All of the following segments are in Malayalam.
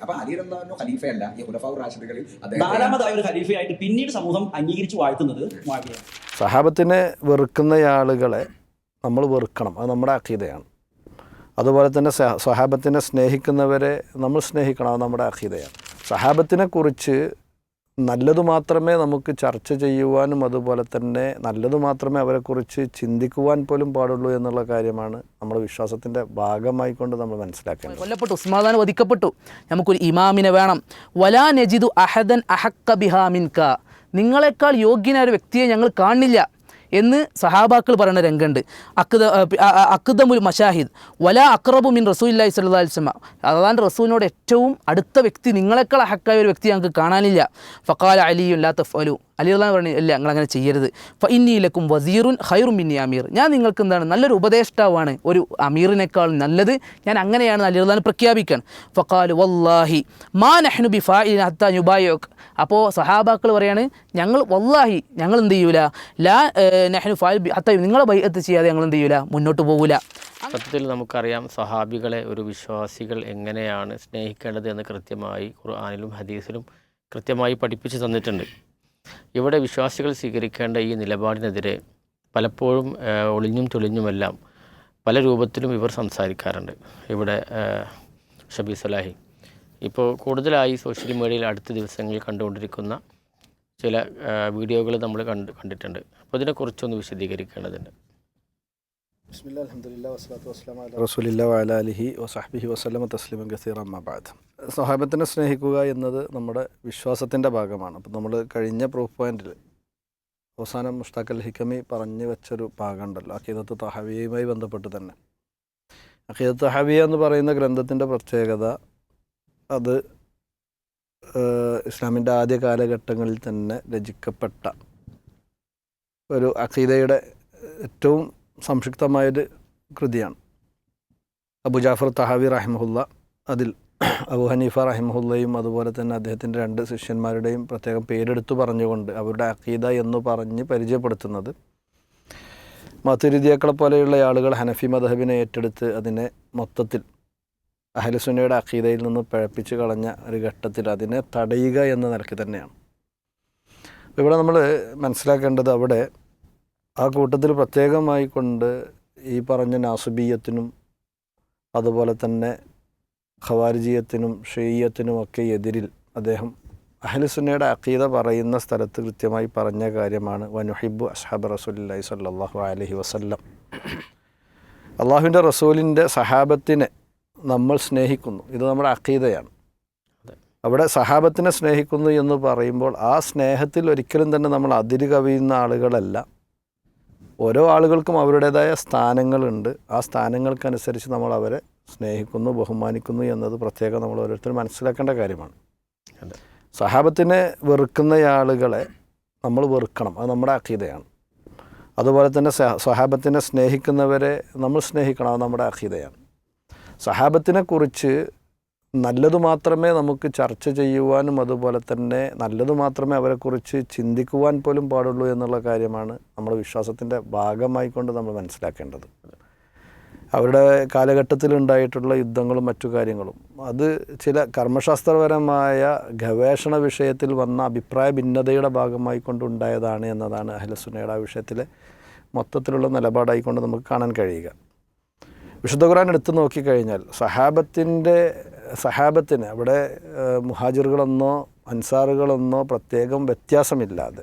അപ്പൊ അലി റളിയല്ലാഹു ഖലീഫയല്ല, ഈ ഖുലഫാഉർ റാഷിദുകളിൽ നാലാമതായ ഒരു ഖലീഫയായിട്ട് പിന്നീട് സമൂഹം അംഗീകരിച്ചു വാഴ്ത്തുന്നത് മുആവിയയാണ്. സഹാബത്തിനെ വെറുക്കുന്ന ആളുകളെ നമ്മൾ വെറുക്കണം, അത് നമ്മുടെ അഖീദയാണ്. അതുപോലെ തന്നെ സഹാബത്തിനെ സ്നേഹിക്കുന്നവരെ നമ്മൾ സ്നേഹിക്കണം, അത് നമ്മുടെ അഖീദയാണ്. സഹാബത്തിനെ കുറിച്ച് നല്ലത് മാത്രമേ നമുക്ക് ചർച്ച ചെയ്യുവാനും അതുപോലെ തന്നെ നല്ലത് മാത്രമേ അവരെക്കുറിച്ച് ചിന്തിക്കുവാൻ പോലും പാടുള്ളൂ എന്നുള്ള കാര്യമാണ് നമ്മുടെ വിശ്വാസത്തിൻ്റെ ഭാഗമായിക്കൊണ്ട് നമ്മൾ മനസ്സിലാക്കേണ്ടത്. കൊല്ലപ്പെട്ടു, ഉസ്മാൻ വധിക്കപ്പെട്ടു, നമുക്കൊരു ഇമാമിനെ വേണം. വലാ നജിദു അഹദൻ അഹക്ക ബിഹാ മിൻക, നിങ്ങളെക്കാൾ യോഗ്യനായ ഒരു വ്യക്തിയെ ഞങ്ങൾ കാണില്ല എന്ന് സഹാബാക്കൾ പറയുന്ന രംഗമുണ്ട്. അക്ദമുൽ മഷാഹിദ് വലാ അക്റബു മിൻ റസൂലുള്ളാഹി സ്വല്ലല്ലാഹു അലൈഹി വസല്ലം, അതാണ്ട് റസൂലിനോട് ഏറ്റവും അടുത്ത വ്യക്തി നിങ്ങളെക്കാൾ ഹക്കായ ഒരു വ്യക്തി ഞങ്ങൾക്ക് കാണാനില്ല. ഫഖാല അലിയു ലാ തഫ്അലു, അലി റളിയല്ലാഹു പറഞ്ഞു ഇല്ല, നിങ്ങളങ്ങനെ ചെയ്യരുത്. ഫഇന്നീ ലക്കും വസീറുൻ ഖൈറും മിന്നി അമീർ, ഞാൻ നിങ്ങൾക്ക് എന്താണ് നല്ലൊരു ഉപദേഷ്ടാവാണ്, ഒരു അമീറിനേക്കാൾ നല്ലത്, ഞാൻ അങ്ങനെയാണ് അലി റളിയല്ലാഹു പ്രഖ്യാപിക്കാൻ. ഫഖാലു വല്ലാഹി മാ നഹ്നു ബിഫാഇലിൻ ഹത്താ യുബായിഉക, അപ്പോൾ സഹാബാക്കൾ പറയാണ് ഞങ്ങൾ വല്ലാഹി ഞങ്ങൾ എന്ത് ചെയ്യൂല, ലാ നഹ്നു ഫാഇൽ ഹത്താ, നിങ്ങളെ ബൈഅത്ത് ചെയ്യാതെ ഞങ്ങൾ എന്ത് ചെയ്യൂല, മുന്നോട്ട് പോകൂല. സത്യത്തിൽ നമുക്കറിയാം സഹാബികളെ ഒരു വിശ്വാസികൾ എങ്ങനെയാണ് സ്നേഹിക്കേണ്ടത് എന്ന് കൃത്യമായി ഖുർആനിലും ഹദീസിലും കൃത്യമായി പഠിപ്പിച്ചു തന്നിട്ടുണ്ട്. ഇവിടെ വിശ്വാസികൾ സ്വീകരിക്കേണ്ട ഈ നിലപാടിനെതിരെ പലപ്പോഴും ഒളിഞ്ഞും തെളിഞ്ഞുമെല്ലാം പല രൂപത്തിലും ഇവർ സംസാരിക്കാറുണ്ട്. ഇവിടെ ഷബീ സലാഹി ഇപ്പോൾ കൂടുതലായി സോഷ്യൽ മീഡിയയിൽ അടുത്ത ദിവസങ്ങളിൽ കണ്ടുകൊണ്ടിരിക്കുന്ന ചില വീഡിയോകൾ നമ്മൾ കണ്ടിട്ടുണ്ട്. അപ്പോൾ ഇതിനെക്കുറിച്ചൊന്ന് വിശദീകരിക്കേണ്ടതുണ്ട്. ബിസ്മില്ലാ അൽഹംദുലില്ലാ വസ്സലാത്തു വസ്സലാമു അലാ റസൂലില്ലാ വഅലാ ആലിഹി വസഹ്ബിഹി വസല്ലമ തസ്ലീമൻ കസീറൻ അമ്മാ ബഅദ്. സ്വഹാബത്തിനെ സ്നേഹിക്കുക എന്നത് നമ്മുടെ വിശ്വാസത്തിൻ്റെ ഭാഗമാണ്. അപ്പോൾ നമ്മൾ കഴിഞ്ഞ പ്രൂഫ് പോയിന്റിൽ അവസാനം മുഷ്താഖ് അൽ ഹിക്കമി പറഞ്ഞു വെച്ചൊരു ഭാഗമുണ്ടല്ലോ, അഖീദത്ത് തഹവിയയുമായി ബന്ധപ്പെട്ട് തന്നെ. അഖീദത്ത് തഹവിയ എന്ന് പറയുന്ന ഗ്രന്ഥത്തിൻ്റെ പ്രത്യേകത, അത് ഇസ്ലാമിൻ്റെ ആദ്യ കാലഘട്ടങ്ങളിൽ തന്നെ രചിക്കപ്പെട്ട ഒരു അഖീദയുടെ ഏറ്റവും സംക്ഷിപ്തമായൊരു കൃതിയാണ്. അബു ജാഫർ തഹാവി റഹിമഹുല്ല അതിൽ അബു ഹനീഫ റഹിമഹുല്ലയും അതുപോലെ തന്നെ അദ്ദേഹത്തിൻ്റെ 2 ശിഷ്യന്മാരുടെയും പ്രത്യേകം പേരെടുത്തു പറഞ്ഞുകൊണ്ട് അവരുടെ അഖീദ എന്ന് പറഞ്ഞ് പരിചയപ്പെടുത്തുന്നത്, മതുരിദിയക്കളെ പോലെയുള്ള ആളുകൾ ഹനഫി മദ്ഹബിനെ ഏറ്റെടുത്ത് അതിനെ മൊത്തത്തിൽ അഹ്ലുസുന്നയുടെ അഖീദയിൽ നിന്ന് പിഴപ്പിച്ച് കളഞ്ഞ ഒരു ഘട്ടത്തിൽ അതിനെ തടയുക എന്ന നിലയ്ക്ക് തന്നെയാണ്. ഇവിടെ നമ്മൾ മനസ്സിലാക്കേണ്ടത്, അവിടെ ആ കൂട്ടത്തിൽ പ്രത്യേകമായി കൊണ്ട് ഈ പറഞ്ഞ നാസുബിയത്തിനും അതുപോലെ തന്നെ ഖവാരിജിയത്തിനും ഷീയത്തിനും ഒക്കെ എതിരിൽ അദ്ദേഹം അഹ്ലുസുന്നയുടെ അഖീദ പറയുന്ന സ്ഥലത്ത് കൃത്യമായി പറഞ്ഞ കാര്യമാണ് വനുഹിബ്ബു അസ്ഹാബ റസൂലില്ലാഹി സ്വല്ലല്ലാഹു അലൈഹി വസല്ലം, അള്ളാഹുവിൻ്റെ റസൂലിൻ്റെ സഹാബത്തിനെ നമ്മൾ സ്നേഹിക്കുന്നു, ഇത് നമ്മുടെ അഖീദയാണ്. അവിടെ സഹാബത്തിനെ സ്നേഹിക്കുന്നു എന്ന് പറയുമ്പോൾ ആ സ്നേഹത്തിൽ ഒരിക്കലും തന്നെ നമ്മൾ അതിര് കവിയുന്ന ആളുകളല്ല. ഓരോ ആളുകൾക്കും അവരുടേതായ സ്ഥാനങ്ങളുണ്ട്, ആ സ്ഥാനങ്ങൾക്കനുസരിച്ച് നമ്മൾ അവരെ സ്നേഹിക്കുന്നു, ബഹുമാനിക്കുന്നു എന്നത് പ്രത്യേകം നമ്മൾ ഓരോരുത്തരും മനസ്സിലാക്കേണ്ട കാര്യമാണ്. സഹാബത്തിനെ വെറുക്കുന്ന ആളുകളെ നമ്മൾ വെറുക്കണം, അത് നമ്മുടെ അഖീദയാണ്. അതുപോലെ തന്നെ സഹാബത്തിനെ സ്നേഹിക്കുന്നവരെ നമ്മൾ സ്നേഹിക്കണം, അത് നമ്മുടെ അഖീദയാണ്. സഹാബത്തിനെ കുറിച്ച് നല്ലത് മാത്രമേ നമുക്ക് ചർച്ച ചെയ്യുവാനും അതുപോലെ തന്നെ നല്ലത് മാത്രമേ അവരെക്കുറിച്ച് ചിന്തിക്കുവാൻ പോലും പാടുള്ളൂ എന്നുള്ള കാര്യമാണ് നമ്മുടെ വിശ്വാസത്തിൻ്റെ ഭാഗമായിക്കൊണ്ട് നമ്മൾ മനസ്സിലാക്കേണ്ടത്. അവരുടെ കാലഘട്ടത്തിലുണ്ടായിട്ടുള്ള യുദ്ധങ്ങളും മറ്റു കാര്യങ്ങളും അത് ചില കർമ്മശാസ്ത്രപരമായ ഗവേഷണ വിഷയത്തിൽ വന്ന അഭിപ്രായ ഭിന്നതയുടെ ഭാഗമായി കൊണ്ടുണ്ടായതാണ് എന്നതാണ് അഹ്ലുസുന്നയുടെ ആ വിഷയത്തിലെ മൊത്തത്തിലുള്ള നിലപാടായിക്കൊണ്ട് നമുക്ക് കാണാൻ കഴിയുക. വിശുദ്ധ ഖുർആൻ എടുത്തു നോക്കിക്കഴിഞ്ഞാൽ സഹാബത്തിന് അവിടെ മുഹാജിറുകളെന്നോ അൻസാറുകളെന്നോ പ്രത്യേകം വ്യത്യാസമില്ലാതെ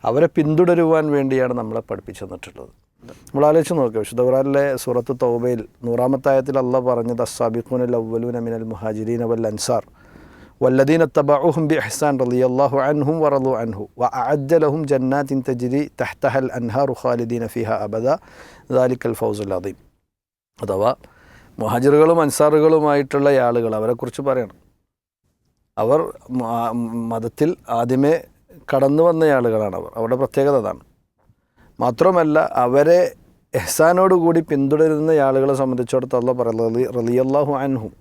അവരെ പിന്തുടരുവാൻ വേണ്ടിയാണ് നമ്മളെ പഠിപ്പിച്ചു തന്നിട്ടുള്ളത്. നമ്മൾ ആലോചിച്ച് നോക്കുക, വിശുദ്ധ ഖുർആനിലെ സൂറത്ത് തൗബയിൽ 100-ാമത്തെ ആയത്തിൽ അല്ലാഹ് പറഞ്ഞത് അസ്സാബിഖൂനൽ അവ്വലൂന മിനൽ മുഹാജിരീന വൽ അൻസാർ വല്ലദീന തബഉഹും ബിഇഹ്സാൻ റളിയല്ലാഹു അൻഹും വറളു അൻഹു വഅഅദ്ദ ലഹും ജന്നാത്തിൻ തജ്രി തഹ്തഹൽ അൻഹാറു ഖാലിദീന ഫീഹാ അബദ ദാലിക്കൽ ഫൗസുൽ അദീം. അഥവാ മുഹാജിറുകളും അൻസാറുകളുമായിട്ടുള്ള ആളുകൾ, അവരെക്കുറിച്ച് പറയണം. അവർ മതത്തിൽ ആദ്യമേ കടന്നു വന്ന ആളുകളാണ്. അവരുടെ പ്രത്യേകത അതാണ്. മാത്രമല്ല അവരെ ഇഹ്സാനോടുകൂടി പിന്തുടരുന്ന ആളുകളെ സംബന്ധിച്ചിടത്തോളം അല്ലാഹ് പറയുന്നത് റളിയല്ലാഹു അൻഹും,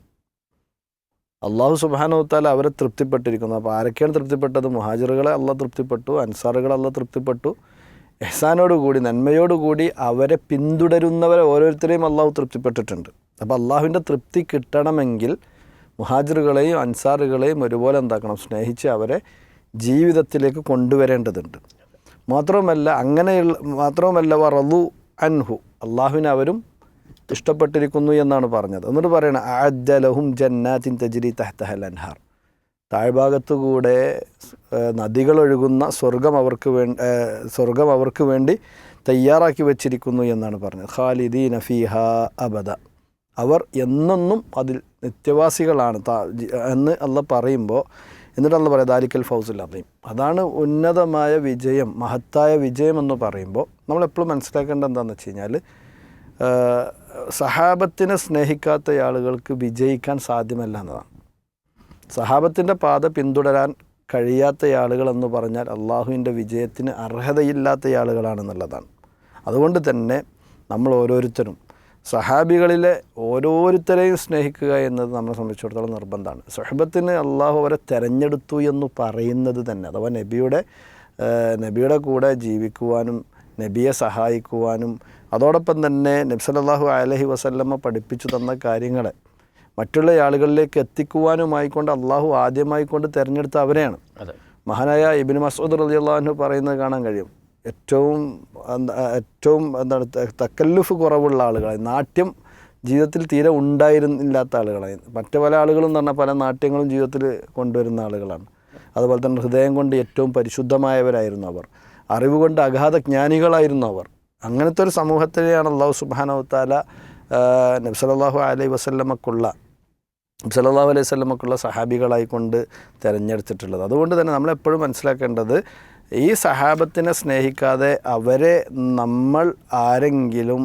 അള്ളാഹു സുബ്ഹാനഹു വ തആല അവരെ തൃപ്തിപ്പെട്ടിരിക്കുന്നു. അപ്പോൾ ആരൊക്കെയാണ് തൃപ്തിപ്പെട്ടത്? മുഹാജിറുകളെ അള്ളാഹ് തൃപ്തിപ്പെട്ടു, അൻസാറുകളെ അള്ളാഹ് തൃപ്തിപ്പെട്ടു. ഇഹ്സാനോടുകൂടി നന്മയോടുകൂടി അവരെ പിന്തുടരുന്നവരെ ഓരോരുത്തരെയും അള്ളാഹു തൃപ്തിപ്പെട്ടിട്ടുണ്ട്. അപ്പോൾ അള്ളാഹുവിൻ്റെ തൃപ്തി കിട്ടണമെങ്കിൽ മുഹാജിറുകളെയും അൻസാറുകളെയും ഒരുപോലെ എന്താക്കണം, സ്നേഹിച്ച് അവരെ ജീവിതത്തിലേക്ക് കൊണ്ടുവരേണ്ടതുണ്ട്. മാത്രവുമല്ല വറളു അൻഹു, അള്ളാഹുവിനെ അവരും ഇഷ്ടപ്പെട്ടിരിക്കുന്നു എന്നാണ് പറഞ്ഞത്. എന്നിട്ട് പറയണം അഅദ്ദ ലഹും ജന്നാത്തിൻ തജ്രി തഹ്തഹൽ അൻഹാർ, താഴ്ഭാഗത്തുകൂടെ നദികളൊഴുകുന്ന സ്വർഗം അവർക്ക് വേണ്ടി തയ്യാറാക്കി വച്ചിരിക്കുന്നു എന്നാണ് പറഞ്ഞത്. ഖാലിദീന ഫീഹാ അബദ, അവർ എന്നെന്നും അതിൽ നിത്യവാസികളാണ് എന്ന് അള്ളാഹ് പറയുമ്പോൾ, എന്നിട്ട് അള്ളാഹ് പറയാം ദാലിക്കൽ ഫൗസുൽ അദീം, അതാണ് ഉന്നതമായ വിജയം, മഹത്തായ വിജയം എന്ന് പറയുമ്പോൾ നമ്മളെപ്പോഴും മനസ്സിലാക്കേണ്ടത് എന്താണെന്ന് വെച്ച് കഴിഞ്ഞാൽ, സഹാബത്തിനെ സ്നേഹിക്കാത്ത ആളുകൾക്ക് വിജയിക്കാൻ സാധ്യമല്ല എന്നതാണ്. സഹാബത്തിൻ്റെ പാത പിന്തുടരാൻ കഴിയാത്ത ആളുകളെന്ന് പറഞ്ഞാൽ അള്ളാഹുവിൻ്റെ വിജയത്തിന് അർഹതയില്ലാത്ത ആളുകളാണെന്നുള്ളതാണ്. അതുകൊണ്ട് തന്നെ നമ്മൾ ഓരോരുത്തരും സഹാബികളിലെ ഓരോരുത്തരെയും സ്നേഹിക്കുക എന്നത് നമ്മളെ സംബന്ധിച്ചിടത്തോളം നിർബന്ധമാണ്. സുഹബത്തിന് അള്ളാഹു അവരെ തിരഞ്ഞെടുത്തു എന്ന് പറയുന്നത് തന്നെ, അഥവാ നബിയുടെ കൂടെ ജീവിക്കുവാനും നബിയെ സഹായിക്കുവാനും അതോടൊപ്പം തന്നെ നബി സല്ലല്ലാഹു അലൈഹി വസല്ലമ പഠിപ്പിച്ചു തന്ന കാര്യങ്ങളെ മറ്റുള്ള ആളുകളിലേക്ക് എത്തിക്കുവാനുമായിക്കൊണ്ട് അള്ളാഹു ആദ്യമായിക്കൊണ്ട് തിരഞ്ഞെടുത്ത അവരെയാണ്. മഹാനായ ഇബ്നു മസ്ഊദ് റളിയല്ലാഹു അൻഹു പറയുന്നത് കാണാൻ കഴിയും, ഏറ്റവും എന്താണ് തക്കല്ലുഫ് കുറവുള്ള ആളുകളായി, നാട്യം ജീവിതത്തിൽ തീരെ ഉണ്ടായിരുന്നില്ലാത്ത ആളുകളായി. മറ്റു പല ആളുകളും എന്ന് പറഞ്ഞാൽ പല നാട്യങ്ങളും ജീവിതത്തിൽ കൊണ്ടുവരുന്ന ആളുകളാണ്. അതുപോലെ തന്നെ ഹൃദയം കൊണ്ട് ഏറ്റവും പരിശുദ്ധമായവരായിരുന്നു അവർ, അറിവ് കൊണ്ട് അഗാധ ജ്ഞാനികളായിരുന്നു അവർ. അങ്ങനത്തെ ഒരു സമൂഹത്തിനെയാണ് അല്ലാഹു സുബ്ഹാനഹു വ തആല നബി സല്ലല്ലാഹു അലൈഹി വസല്ലമക്കുള്ള സഹാബികളായിക്കൊണ്ട് തിരഞ്ഞെടുത്തിട്ടുള്ളത്. അതുകൊണ്ട് തന്നെ നമ്മളെപ്പോഴും മനസ്സിലാക്കേണ്ടത്, ഈ സഹാബത്തിനെ സ്നേഹിക്കാതെ അവരെ ആരെയെങ്കിലും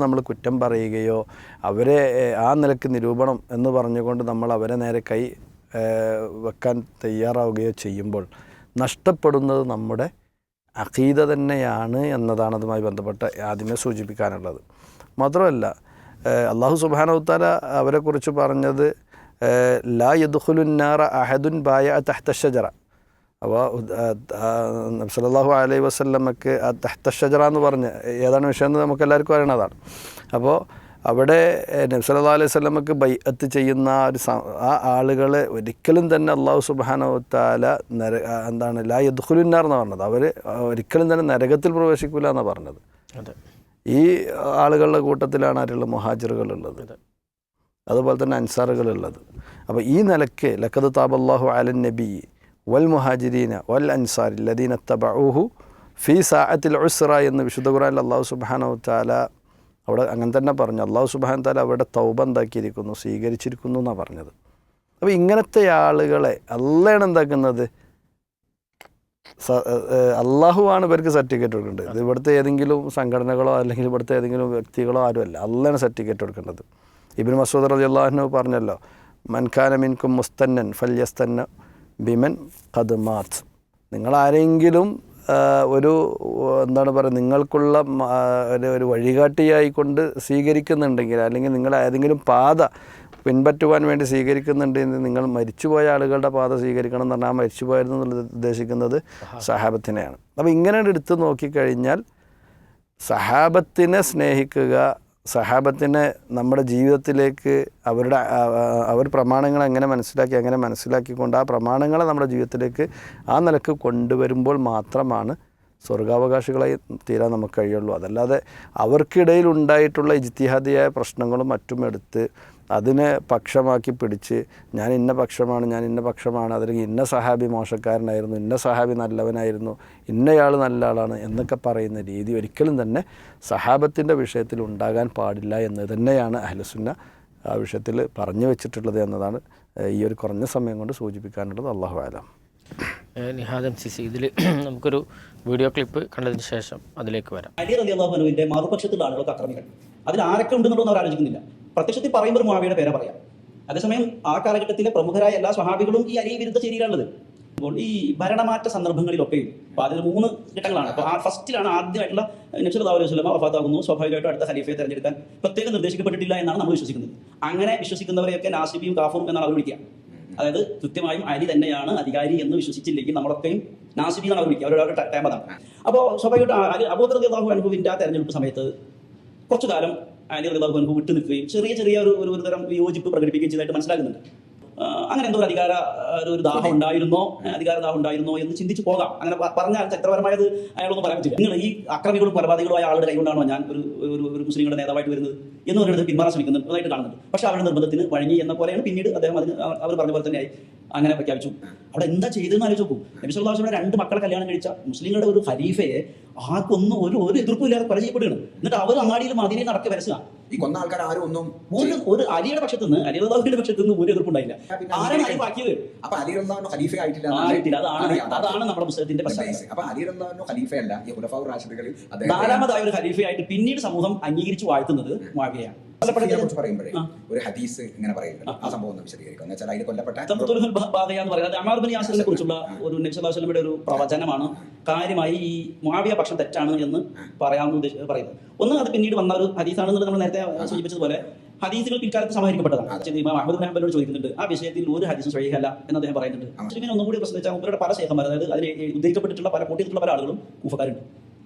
നമ്മൾ കുറ്റം പറയുകയോ അവരെ ആ നിലക്ക് നിരൂപണം എന്ന് പറഞ്ഞുകൊണ്ട് നമ്മൾ അവരെ നേരെ കൈ വെക്കാൻ തയ്യാറാവുകയോ ചെയ്യുമ്പോൾ നഷ്ടപ്പെടുന്നത് നമ്മുടെ അഖീദ തന്നെയാണ് എന്നതാണ് അതുമായി ബന്ധപ്പെട്ട് ആദ്യമേ സൂചിപ്പിക്കാനുള്ളത്. മാത്രമല്ല അല്ലാഹു സുബ്ഹാനഹു വ തആല അവരെക്കുറിച്ച് പറഞ്ഞത് ലാ യദ്ഖുലുന്നാറ അഹദുൻ ബായ തഹ്ത ഷജറ. അപ്പോൾ നബി സല്ലല്ലാഹു അലൈഹി വസല്ലമക്ക് തഹ്ത ഷജറ എന്ന് പറഞ്ഞ് ഏതാണ് വിഷയം എന്ന് നമുക്ക് എല്ലാവർക്കും അറിയണതാണ്. അപ്പോൾ അവിടെ നബി സല്ലല്ലാഹു അലൈഹി വസല്ലമക്ക് ബൈഅത്ത് ചെയ്യുന്ന ആ ആളുകളെ ഒരിക്കലും തന്നെ അല്ലാഹു സുബ്ഹാനഹു വ തആല ലാ യദ്ഖുലുന്നാർ എന്ന് പറഞ്ഞത്, അവർ ഒരിക്കലും തന്നെ നരകത്തിൽ പ്രവേശിക്കില്ല എന്നാണ് പറഞ്ഞത്. ഈ ആളുകളുടെ കൂട്ടത്തിലാണ് ആരുള്ളത്? മുഹാജിറുകളുള്ളത്, അതുപോലെ തന്നെ അൻസാറുകളുള്ളത്. അപ്പോൾ ഈ നിലയ്ക്ക് ലഖദ് താബല്ലാഹു അലൻ നബി വൽ മുഹാജിരീന വൽ അൻസാരി ലദീന തബഊഹു ഫീ സാഅത്തിൽ ഉസ്ര എന്ന് വിശുദ്ധ ഖുർആനിൽ അല്ലാഹു സുബ്ഹാനഹു വ തആല അവിടെ അങ്ങനെ തന്നെ പറഞ്ഞു. അല്ലാഹു സുബ്ഹാനഹു വ തആല അവരുടെ തൗബ എന്താക്കിയിരിക്കുന്നു, സ്വീകരിച്ചിരിക്കുന്നു എന്നാണ് പറഞ്ഞത്. അപ്പോൾ ഇങ്ങനത്തെ ആളുകളെ അള്ളാഹുവാണ് എന്താക്കുന്നത്, അള്ളാഹുവാണ് ഇവർക്ക് സർട്ടിഫിക്കറ്റ് കൊടുക്കേണ്ടത്. ഇത് ഇവിടുത്തെ ഏതെങ്കിലും സംഘടനകളോ അല്ലെങ്കിൽ ഇവിടുത്തെ ഏതെങ്കിലും വ്യക്തികളോ ആരുമല്ല, അള്ളാഹാണ് സർട്ടിഫിക്കറ്റ് കൊടുക്കേണ്ടത്. ഇബ്നു മസ്ഊദ് റളിയല്ലാഹു അൻഹു പറഞ്ഞല്ലോ, മൻ കാന മിൻകും മുസ്തന്നൻ ഫൽയസ്തന്ന ബിമൻ ഖദ് മാത്. നിങ്ങളാരെങ്കിലും നിങ്ങൾക്കുള്ള ഒരു വഴികാട്ടിയായിക്കൊണ്ട് സ്വീകരിക്കുന്നുണ്ടെങ്കിൽ, അല്ലെങ്കിൽ നിങ്ങൾ ഏതെങ്കിലും പാത പിൻപറ്റുവാൻ വേണ്ടി സ്വീകരിക്കുന്നുണ്ടെങ്കിൽ നിങ്ങൾ മരിച്ചുപോയ ആളുകളുടെ പാത സ്വീകരിക്കണം എന്ന് പറഞ്ഞാൽ മരിച്ചുപോയതെന്നുള്ളത് ഉദ്ദേശിക്കുന്നത് സഹാബത്തിനെയാണ്. അപ്പോൾ ഇങ്ങനെ എടുത്ത് നോക്കിക്കഴിഞ്ഞാൽ സഹാബത്തിനെ സ്നേഹിക്കുക, സഹാബത്തിനെ നമ്മുടെ ജീവിതത്തിലേക്ക് അവർ പ്രമാണങ്ങൾ അങ്ങനെ മനസ്സിലാക്കിക്കൊണ്ട് ആ പ്രമാണങ്ങളെ നമ്മുടെ ജീവിതത്തിലേക്ക് ആ നിലക്ക് കൊണ്ടുവരുമ്പോൾ മാത്രമാണ് സ്വർഗാവകാശികളായി തീരാൻ നമുക്ക് കഴിയുള്ളൂ. അതല്ലാതെ അവർക്കിടയിൽ ഉണ്ടായിട്ടുള്ള ഇജ്തിഹാദിയായ പ്രശ്നങ്ങളും മറ്റും എടുത്ത് അതിനെ പക്ഷമാക്കി പിടിച്ച് ഞാൻ ഇന്ന പക്ഷമാണ് അല്ലെങ്കിൽ ഇന്ന സഹാബി മോശക്കാരനായിരുന്നു, ഇന്ന സഹാബി നല്ലവനായിരുന്നു, ഇന്നയാൾ നല്ല ആളാണ് എന്നൊക്കെ പറയുന്ന രീതി ഒരിക്കലും തന്നെ സഹാബത്തിൻ്റെ വിഷയത്തിൽ ഉണ്ടാകാൻ പാടില്ല എന്ന് തന്നെയാണ് അഹ്ലുസുന്ന ആ വിഷയത്തിൽ പറഞ്ഞു വെച്ചിട്ടുള്ളത് എന്നതാണ് ഈ ഒരു കുറഞ്ഞ സമയം കൊണ്ട് സൂചിപ്പിക്കാനുള്ളത്. അല്ലാഹു അലം. നിഹാദ് MCC, ഇതിൽ നമുക്കൊരു വീഡിയോ ക്ലിപ്പ് കണ്ടതിന് ശേഷം അതിലേക്ക് വരാം. അലി റളിയല്ലാഹു അൻഹുവിന്റെ മറുപക്ഷത്തുള്ള ആളുകൾക്ക് ആക്രമികൾ അതിൽ ആരൊക്കെ ഉണ്ടെന്നുള്ളത് അവർ ആലോചിക്കുന്നില്ല. പ്രത്യക്ഷത്തിൽ പറയുമ്പോൾ മുആവിയയുടെ പേരെ പറയാം. അതേസമയം ആ കാലഘട്ടത്തിലെ പ്രമുഖരായ എല്ലാ സ്വഹാബികളും ഈ അലി വിരുദ്ധ ചേരിയിലുള്ളത്. അപ്പോൾ ഈ ഭരണമാറ്റ സന്ദർഭങ്ങളിലൊക്കെയും അപ്പോൾ അതിൽ 3 ഘട്ടങ്ങളാണ്. അപ്പോൾ ഫസ്റ്റിലാണ് ആദ്യമായിട്ടുള്ള നബി സല്ലല്ലാഹു അലൈഹി വസല്ലം വഫാത്താകുന്നു, സ്വാഭാവികമായിട്ടും അടുത്ത ഖലീഫയെ തിരഞ്ഞെടുക്കാൻ പ്രത്യേകം നിർദ്ദേശിക്കപ്പെട്ടിട്ടില്ല എന്നാണ് നമ്മൾ വിശ്വസിക്കുന്നത്. അങ്ങനെ വിശ്വസിക്കുന്നവരെയൊക്കെ നാസിബിയും കാഫറും എന്നാണ് അവർ വിളിക്കുക. അതായത് കൃത്യമായും അലി തന്നെയാണ് അധികാരി എന്ന് വിശ്വസിച്ചില്ലെങ്കിൽ നമ്മളൊക്കെയും നാസിബി എന്നാണ് അവർ വിളിക്കുക, അവരുടെ ടൈം അതാണ്. അപ്പോൾ സ്വാഭാവികമായിട്ടും അബൂബക്കർ റളിയല്ലാഹു അൻഹുവിന്റെ ആ തെരഞ്ഞെടുപ്പ് സമയത്ത് കുറച്ചു കാലം അലി റളിയല്ലാഹു അൻഹു വിട്ടു നിൽക്കുകയും ചെറിയ ഒരു തരം വിയോജിപ്പ് പ്രകടിപ്പിക്കുകയും ചെയ്തതായിട്ട് മനസ്സിലാക്കുന്നുണ്ട്. അങ്ങനെ എന്തോ ഒരു ദാഹം ഉണ്ടായിരുന്നോ, അധികാരദാഹം ഉണ്ടായിരുന്നോ എന്ന് ചിന്തിച്ച് പോകാം. അങ്ങനെ പറഞ്ഞാൽ ചരിത്രപരമായത് അയാളൊന്നും പറയാൻ പറ്റില്ല. നിങ്ങൾ ഈ അക്രമികളും കൊലപാതകങ്ങളുമായ ആളുടെ കൈകൊണ്ടാണോ ഞാൻ ഒരു മുസ്ലിങ്ങളുടെ നേതാവായിട്ട് വരുന്നത് എന്ന് പറയുന്നത് പിന്മാറാൻ ശ്രമിക്കുന്നതായിട്ട് കാണുന്നുണ്ട്. പക്ഷേ അവരുടെ നിർബന്ധത്തിന് വഴങ്ങി എന്ന പോലെയാണ് പിന്നീട് അദ്ദേഹം അവർ പറഞ്ഞ പോലെ തന്നെയായി അങ്ങനെ പ്രഖ്യാപിച്ചു. അവിടെ എന്താ ചെയ്തതെന്ന് ആലോചിച്ച് നോക്കൂ. നബി സല്ലല്ലാഹു അലൈഹി വസല്ലം 2 മക്കളെ കല്യാണം കഴിച്ച മുസ്ലിങ്ങളുടെ ഒരു ഖലീഫയെ ആർക്കൊന്നും ഒരു എതിർപ്പും ഇല്ലാതെ കൊല ചെയ്യപ്പെടുകയാണ്. എന്നിട്ട് അവർ അങ്ങാടിയിൽ മദീനയിൽ നടക്കി വരച്ചുക. ഈ കൊന്ന ആൾക്കാർ ആരും ഒന്നും ഒരു അലിയുടെ പക്ഷത്തു നിന്ന്, അലി റളിയല്ലാഹുവിന്റെ പക്ഷത്തു നിന്ന് ഒരു എതിർപ്പുണ്ടായില്ല. ആരാണ് അലി ബാക്കിയത്? അപ്പൊ അലി റളിയല്ലാഹു ഖലീഫ ആയിട്ടില്ല. അതാണ് നമ്മുടെ പുസ്തകത്തിന്റെ പ്രശ്നം. അപ്പൊ അലി റളിയല്ലാഹു ഖലീഫയല്ല, ഈ ഖുലഫാഉർ റാഷിദുകളിൽ 4ാമതായ ഒരു ഖലീഫയായിട്ട് പിന്നീട് സമൂഹം അംഗീകരിച്ചു വാഴ്ത്തുന്നത് മുആവിയയാണ്. കുറിച്ച് പറയുമ്പോഴേ ഒരു ഹദീസ് ഇങ്ങനെ പറയുന്നുണ്ട്. ആ സംഭവം ഒന്ന് വിശദീകരിക്കും. എന്ന് വെച്ചാൽ അതിൽ കൊല്ലപ്പെട്ട എന്ന് പറയുന്നത് അമ്മാർ ബിൻ യാസിറിനെ കുറിച്ചുള്ള ഒരു നബി സല്ലല്ലാഹു അലൈഹി വസല്ലമയുടെ ഒരു പ്രവചനമാണ് കാര്യമായി ഈ മുആവിയ പക്ഷം തെറ്റാണ് എന്ന് പറയാമെന്ന് പറയുന്നത്. ഒന്ന്, അത് പിന്നീട് വന്ന ഒരു ഹദീസാണെന്നുള്ളത് നമ്മൾ നേരത്തെ സൂചിപ്പിച്ചതുപോലെ ഹദീസുകൾ പിൽക്കാലത്ത് സമാഹരിക്കപ്പെട്ടതാണ്. ഇമാം അഹ്മദ് ബിൻ ഹംബലിനോട് ചോദിക്കുന്നുണ്ട്, ആ വിഷയത്തിൽ ഒരു ഹദീസും സ്വഹീഹല്ല എന്ന് അദ്ദേഹം പറയുന്നുണ്ട്. മുസ്ലിമിനെ ഒന്നുകൂടി പ്രശ്നിച്ചാൽ മുമ്പരുടെ പല ശേഖന്മാർ, അതായത് അതിൽ ഉദ്ധരിക്കപ്പെട്ടിട്ടുള്ള പല കൂട്ടിയിട്ടുള്ള പല ആളുകളും കൂഫക്കാരുണ്ട്.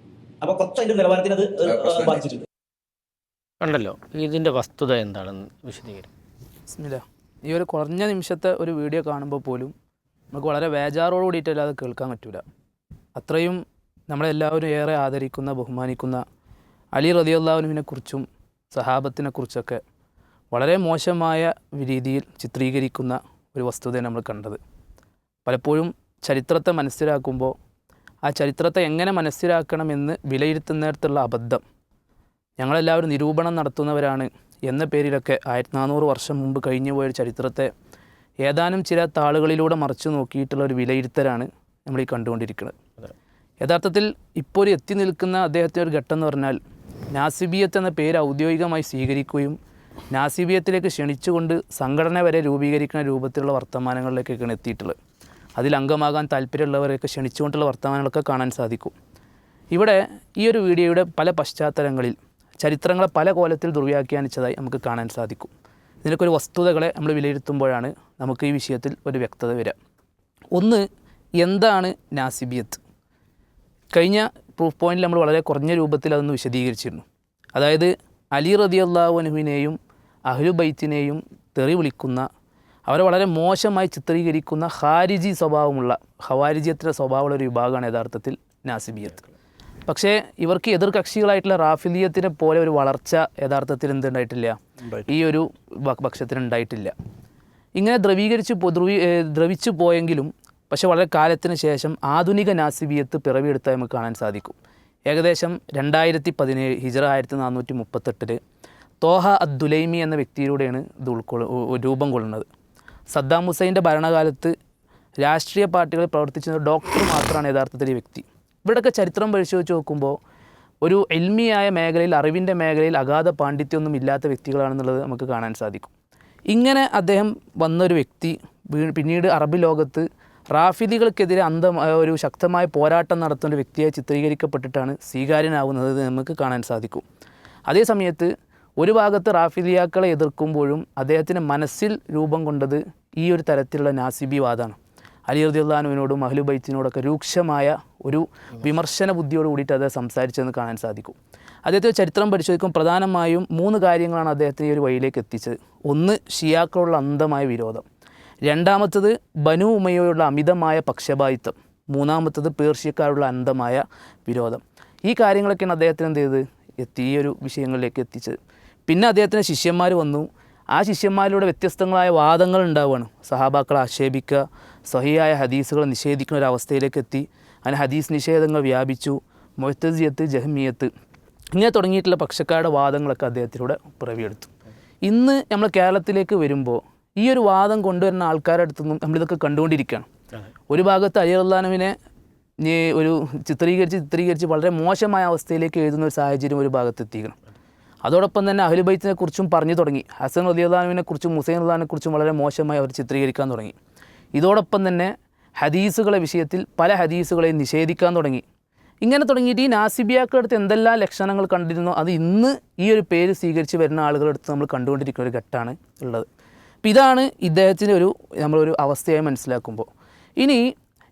അപ്പോൾ കുറച്ച് അതിന്റെ നിലവാരത്തിന് അത് ബാധിച്ചിട്ടുണ്ട്. കണ്ടല്ലോ, ഇതിൻ്റെ വസ്തുത എന്താണെന്ന് വിശദീകരിക്കും. ബിസ്മില്ലാ. ഈ ഒരു കുറഞ്ഞ നിമിഷത്തെ ഒരു വീഡിയോ കാണുമ്പോൾ പോലും നമുക്ക് വളരെ വേജാറോട് കൂടിയിട്ടല്ലാതെ കേൾക്കാൻ പറ്റില്ല. അത്രയും നമ്മളെല്ലാവരും ഏറെ ആദരിക്കുന്ന, ബഹുമാനിക്കുന്ന അലി റളിയല്ലാഹു അൻഹുവിനെ കുറിച്ചും സഹാബത്തിനെ കുറിച്ചൊക്കെ വളരെ മോശമായ രീതിയിൽ ചിത്രീകരിക്കുന്ന ഒരു വസ്തുതയാണ് നമ്മൾ കണ്ടത്. പലപ്പോഴും ചരിത്രത്തെ മനസ്സിലാക്കുമ്പോൾ ആ ചരിത്രത്തെ എങ്ങനെ മനസ്സിലാക്കണമെന്ന് വിലയിരുത്തുന്നിടത്തുള്ള അബദ്ധം, ഞങ്ങളെല്ലാവരും നിരൂപണം നടത്തുന്നവരാണ് എന്ന പേരിലൊക്കെ 1400 വർഷം മുമ്പ് കഴിഞ്ഞു പോയൊരു ചരിത്രത്തെ ഏതാനും ചില താളുകളിലൂടെ മറച്ചു നോക്കിയിട്ടുള്ള ഒരു വിലയിരുത്തലാണ് നമ്മൾ ഈ കണ്ടുകൊണ്ടിരിക്കുന്നത്. യഥാർത്ഥത്തിൽ ഇപ്പോൾ എത്തി നിൽക്കുന്ന അദ്ദേഹത്തിൻ്റെ ഒരു ഘട്ടം എന്ന് പറഞ്ഞാൽ നാസിബിയത്ത് എന്ന പേര് ഔദ്യോഗികമായി സ്വീകരിക്കുകയും നാസിബിയത്തിലേക്ക് ക്ഷണിച്ചുകൊണ്ട് സംഘടന വരെ രൂപീകരിക്കുന്ന രൂപത്തിലുള്ള വർത്തമാനങ്ങളിലേക്കൊക്കെയാണ് എത്തിയിട്ടുള്ളത്. അതിൽ അംഗമാകാൻ താല്പര്യമുള്ളവരെയൊക്കെ ക്ഷണിച്ചുകൊണ്ടുള്ള വർത്തമാനങ്ങളൊക്കെ കാണാൻ സാധിക്കും. ഇവിടെ ഈ ഒരു വീഡിയോയുടെ പല പശ്ചാത്തലങ്ങളിൽ ചരിത്രങ്ങളെ പല കോലത്തിൽ ദുർവ്യാഖ്യാനിച്ചതായി നമുക്ക് കാണാൻ സാധിക്കും. ഇതിനൊക്കെ ഒരു വസ്തുതകളെ നമ്മൾ വിലയിരുത്തുമ്പോഴാണ് നമുക്ക് ഈ വിഷയത്തിൽ ഒരു വ്യക്തത വരിക. ഒന്ന്, എന്താണ് നാസിബിയത്ത്? കഴിഞ്ഞ പ്രൂഫ് പോയിന്റിൽ നമ്മൾ വളരെ കുറഞ്ഞ രൂപത്തിൽ അതൊന്ന് വിശദീകരിച്ചിരുന്നു. അതായത് അലി റളിയല്ലാഹു അൻഹുവിനെയും അഹ്ലു ബൈത്തിനെയും തെറി വിളിക്കുന്ന, അവരെ വളരെ മോശമായി ചിത്രീകരിക്കുന്ന ഖാരിജി സ്വഭാവമുള്ള, ഖവാരിജിയത്തിൻ്റെ സ്വഭാവമുള്ള ഒരു വിഭാഗമാണ് യഥാർത്ഥത്തിൽ നാസിബിയത്ത്. പക്ഷേ ഇവർക്ക് എതിർ കക്ഷികളായിട്ടുള്ള റാഫിലിയത്തിനെ പോലെ ഒരു വളർച്ച യഥാർത്ഥത്തിൽ എന്തുണ്ടായിട്ടില്ല, ഈ ഒരു പക്ഷത്തിനുണ്ടായിട്ടില്ല. ഇങ്ങനെ ദ്രവിച്ചു പോയെങ്കിലും പക്ഷെ വളരെ കാലത്തിന് ശേഷം ആധുനിക നാസിബിയത്ത് പിറവിയെടുത്താൽ നമുക്ക് കാണാൻ സാധിക്കും. ഏകദേശം 2017 ഹിജ്റ 1438 തോഹ അദ്ദുലൈമി എന്ന വ്യക്തിയിലൂടെയാണ് ഇത് രൂപം കൊള്ളുന്നത്. സദ്ദാം ഹുസൈൻ്റെ ഭരണകാലത്ത് രാഷ്ട്രീയ പാർട്ടികളിൽ പ്രവർത്തിച്ചിരുന്ന ഡോക്ടർ മാത്രമാണ് യഥാർത്ഥത്തിൽ ഈ വ്യക്തി. ഇവിടെയൊക്കെ ചരിത്രം പരിശോധിച്ച് നോക്കുമ്പോൾ ഒരു ഇൽമിയായ മേഖലയിൽ, അറിവിൻ്റെ മേഖലയിൽ അഗാധ പാണ്ഡിത്യമൊന്നും ഇല്ലാത്ത വ്യക്തികളാണെന്നുള്ളത് നമുക്ക് കാണാൻ സാധിക്കും. ഇങ്ങനെ അദ്ദേഹം വന്നൊരു വ്യക്തി പിന്നീട് അറബ് ലോകത്ത് റാഫിദികൾക്കെതിരെ ഒരു ശക്തമായ പോരാട്ടം നടത്തുന്ന ഒരു വ്യക്തിയായി ചിത്രീകരിക്കപ്പെട്ടിട്ടാണ് സ്വീകാര്യനാവുന്നത് നമുക്ക് കാണാൻ സാധിക്കും. അതേ സമയത്ത് ഒരു ഭാഗത്ത് റാഫിദിയാക്കളെ എതിർക്കുമ്പോഴും അദ്ദേഹത്തിൻ്റെ മനസ്സിൽ രൂപം കൊണ്ടത് ഈ ഒരു തരത്തിലുള്ള നാസിബി വാദമാണ്. അലി റളിയല്ലാഹു അൻഹുവിനോടും അഹ്ലു ബൈത്തിനോടൊക്കെ രൂക്ഷമായ ഒരു വിമർശന ബുദ്ധിയോട് കൂടിയിട്ട് അദ്ദേഹം സംസാരിച്ചതെന്ന് കാണാൻ സാധിക്കും. അദ്ദേഹത്തെ ചരിത്രം പരിശോധിക്കും പ്രധാനമായും 3 കാര്യങ്ങളാണ് അദ്ദേഹത്തിന് ഈ ഒരു വഴിയിലേക്ക് എത്തിച്ചത്. ഒന്ന്, ഷിയാക്കളുള്ള അന്ധമായ വിരോധം. രണ്ടാമത്തത് ബനു ഉമയ്യയോടുള്ള അമിതമായ പക്ഷപാതിത്വം. മൂന്നാമത്തത് പേർഷ്യക്കാരുള്ള അന്ധമായ വിരോധം. ഈ കാര്യങ്ങളൊക്കെയാണ് അദ്ദേഹത്തിന് എന്ത് ചെയ്തത്, ഈ ഒരു വിഷയങ്ങളിലേക്ക് എത്തിച്ചത്. പിന്നെ അദ്ദേഹത്തിന് ശിഷ്യന്മാർ വന്നു. ആ ശിഷ്യന്മാരിലൂടെ വ്യത്യസ്തങ്ങളായ വാദങ്ങൾ ഉണ്ടാവുകയാണ്. സഹാബാക്കളെ ആക്ഷേപിക്കുക, സ്വഹിയായ ഹദീസുകൾ നിഷേധിക്കുന്ന ഒരു അവസ്ഥയിലേക്ക് എത്തി. അങ്ങനെ ഹദീസ് നിഷേധങ്ങൾ വ്യാപിച്ചു. മുഅ്തസിയത്ത്, ജഹ്മിയത്ത്, ഇങ്ങനെ തുടങ്ങിയിട്ടുള്ള പക്ഷക്കാരുടെ വാദങ്ങളൊക്കെ അദ്ദേഹത്തിലൂടെ പിറവിയെടുത്തു. ഇന്ന് നമ്മൾ കേരളത്തിലേക്ക് വരുമ്പോൾ ഈ ഒരു വാദം കൊണ്ടുവരുന്ന ആൾക്കാരുടെ അടുത്തൊന്നും നമ്മളിതൊക്കെ കണ്ടുകൊണ്ടിരിക്കുകയാണ്. ഒരു ഭാഗത്ത് അലി റളിയല്ലാഹു അൻഹുവിനെ ഒരു ചിത്രീകരിച്ച് വളരെ മോശമായ അവസ്ഥയിലേക്ക് എഴുതുന്ന ഒരു സാഹചര്യം ഒരു ഭാഗത്ത് എത്തിക്കണം. അതോടൊപ്പം തന്നെ അഹ്ലു ബൈത്തിനെ കുറിച്ചും പറഞ്ഞു തുടങ്ങി. ഹസൻ റളിയല്ലാഹു അൻഹുവിനെ കുറിച്ചും ഹുസൈൻ റളിയല്ലാഹു അൻഹുവിനെ കുറിച്ചും വളരെ മോശമായി അവർ ചിത്രീകരിക്കാൻ തുടങ്ങി. ഇതോടൊപ്പം തന്നെ ഹദീസുകളെ വിഷയത്തിൽ പല ഹദീസുകളെയും നിഷേധിക്കാൻ തുടങ്ങി. ഇങ്ങനെ തുടങ്ങിയിട്ട് ഈ നാസിബിയാക്കളുടെ അടുത്ത് എന്തെല്ലാം ലക്ഷണങ്ങൾ കണ്ടിരുന്നോ അത് ഇന്ന് ഈ ഒരു പേര് സ്വീകരിച്ച് വരുന്ന ആളുകളുടെ അടുത്ത് നമ്മൾ കണ്ടുകൊണ്ടിരിക്കുന്ന ഒരു ഘട്ടമാണ് ഉള്ളത്. അപ്പം ഇതാണ് ഇദ്ദേഹത്തിൻ്റെ നമ്മളൊരു അവസ്ഥയായി മനസ്സിലാക്കുമ്പോൾ. ഇനി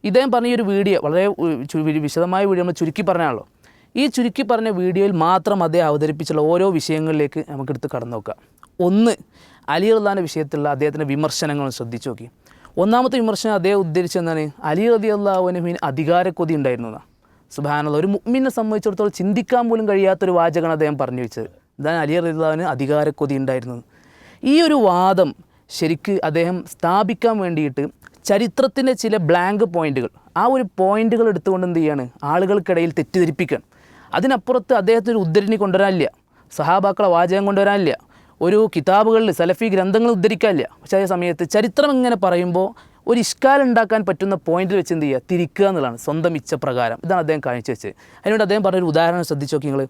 ഇദ്ദേഹം പറഞ്ഞ ഈ ഒരു വീഡിയോ വളരെ വിശദമായ വീഡിയോ നമ്മൾ ചുരുക്കി പറഞ്ഞാണല്ലോ. ഈ ചുരുക്കി പറഞ്ഞ വീഡിയോയിൽ മാത്രം അദ്ദേഹം അവതരിപ്പിച്ചുള്ള ഓരോ വിഷയങ്ങളിലേക്ക് നമുക്കെടുത്ത് കടന്നു നോക്കാം. ഒന്ന്, അലി റളിയല്ലാഹുവിൻ്റെ വിഷയത്തിലുള്ള അദ്ദേഹത്തിൻ്റെ വിമർശനങ്ങൾ ശ്രദ്ധിച്ചു നോക്കി. ഒന്നാമത്തെ വിമർശനം അദ്ദേഹം ഉദ്ധരിച്ചെന്നാണ് അലി റളിയല്ലാഹുവിന് അധികാരക്കൊതി ഉണ്ടായിരുന്നു എന്നാണ്. സുബ്ഹാനല്ലാഹ്, ഒരു മുഅ്മിനെ സംബന്ധിച്ചിടത്തോളം ചിന്തിക്കാൻ പോലും കഴിയാത്തൊരു വാചകമാണ് അദ്ദേഹം പറഞ്ഞു വെച്ചത്. ഇതാണ് അലി റളിയല്ലാഹുവിന് അധികാരക്കൊതി ഉണ്ടായിരുന്നത്. ഈ ഒരു വാദം ശരിക്ക് അദ്ദേഹം സ്ഥാപിക്കാൻ വേണ്ടിയിട്ട് ചരിത്രത്തിൻ്റെ ചില ബ്ലാങ്ക് പോയിന്റുകൾ, ആ ഒരു പോയിന്റുകൾ എടുത്തുകൊണ്ട് എന്ത് ചെയ്യാണ്, ആളുകൾക്കിടയിൽ തെറ്റിദ്ധരിപ്പിക്കുകയാണ്. അതിനപ്പുറത്ത് അദ്ദേഹത്തിന് ഉദ്ധരണി കൊണ്ടുവരാനില്ല, സഹാബാക്കളെ വാചകം കൊണ്ടുവരാനില്ല, ഒരു കിതാബുകളിൽ സലഫി ഗ്രന്ഥങ്ങൾ ഉദ്ധരിക്കാനില്ല. പക്ഷേ അതേ സമയത്ത് ചരിത്രം ഇങ്ങനെ പറയുമ്പോൾ ഒരു ഇഷ്കാൽ ഉണ്ടാക്കാൻ പറ്റുന്ന പോയിന്റിൽ വെച്ച് എന്ത് ചെയ്യുക, തിരിക്കുക എന്നുള്ളതാണ് സ്വന്തം ഇച്ഛപ്രകാരം. ഇതാണ് അദ്ദേഹം കാണിച്ചു വെച്ചത്. അതിനോട് അദ്ദേഹം പറഞ്ഞൊരു ഉദാഹരണം ശ്രദ്ധിച്ചു നോക്കി നിങ്ങൾ.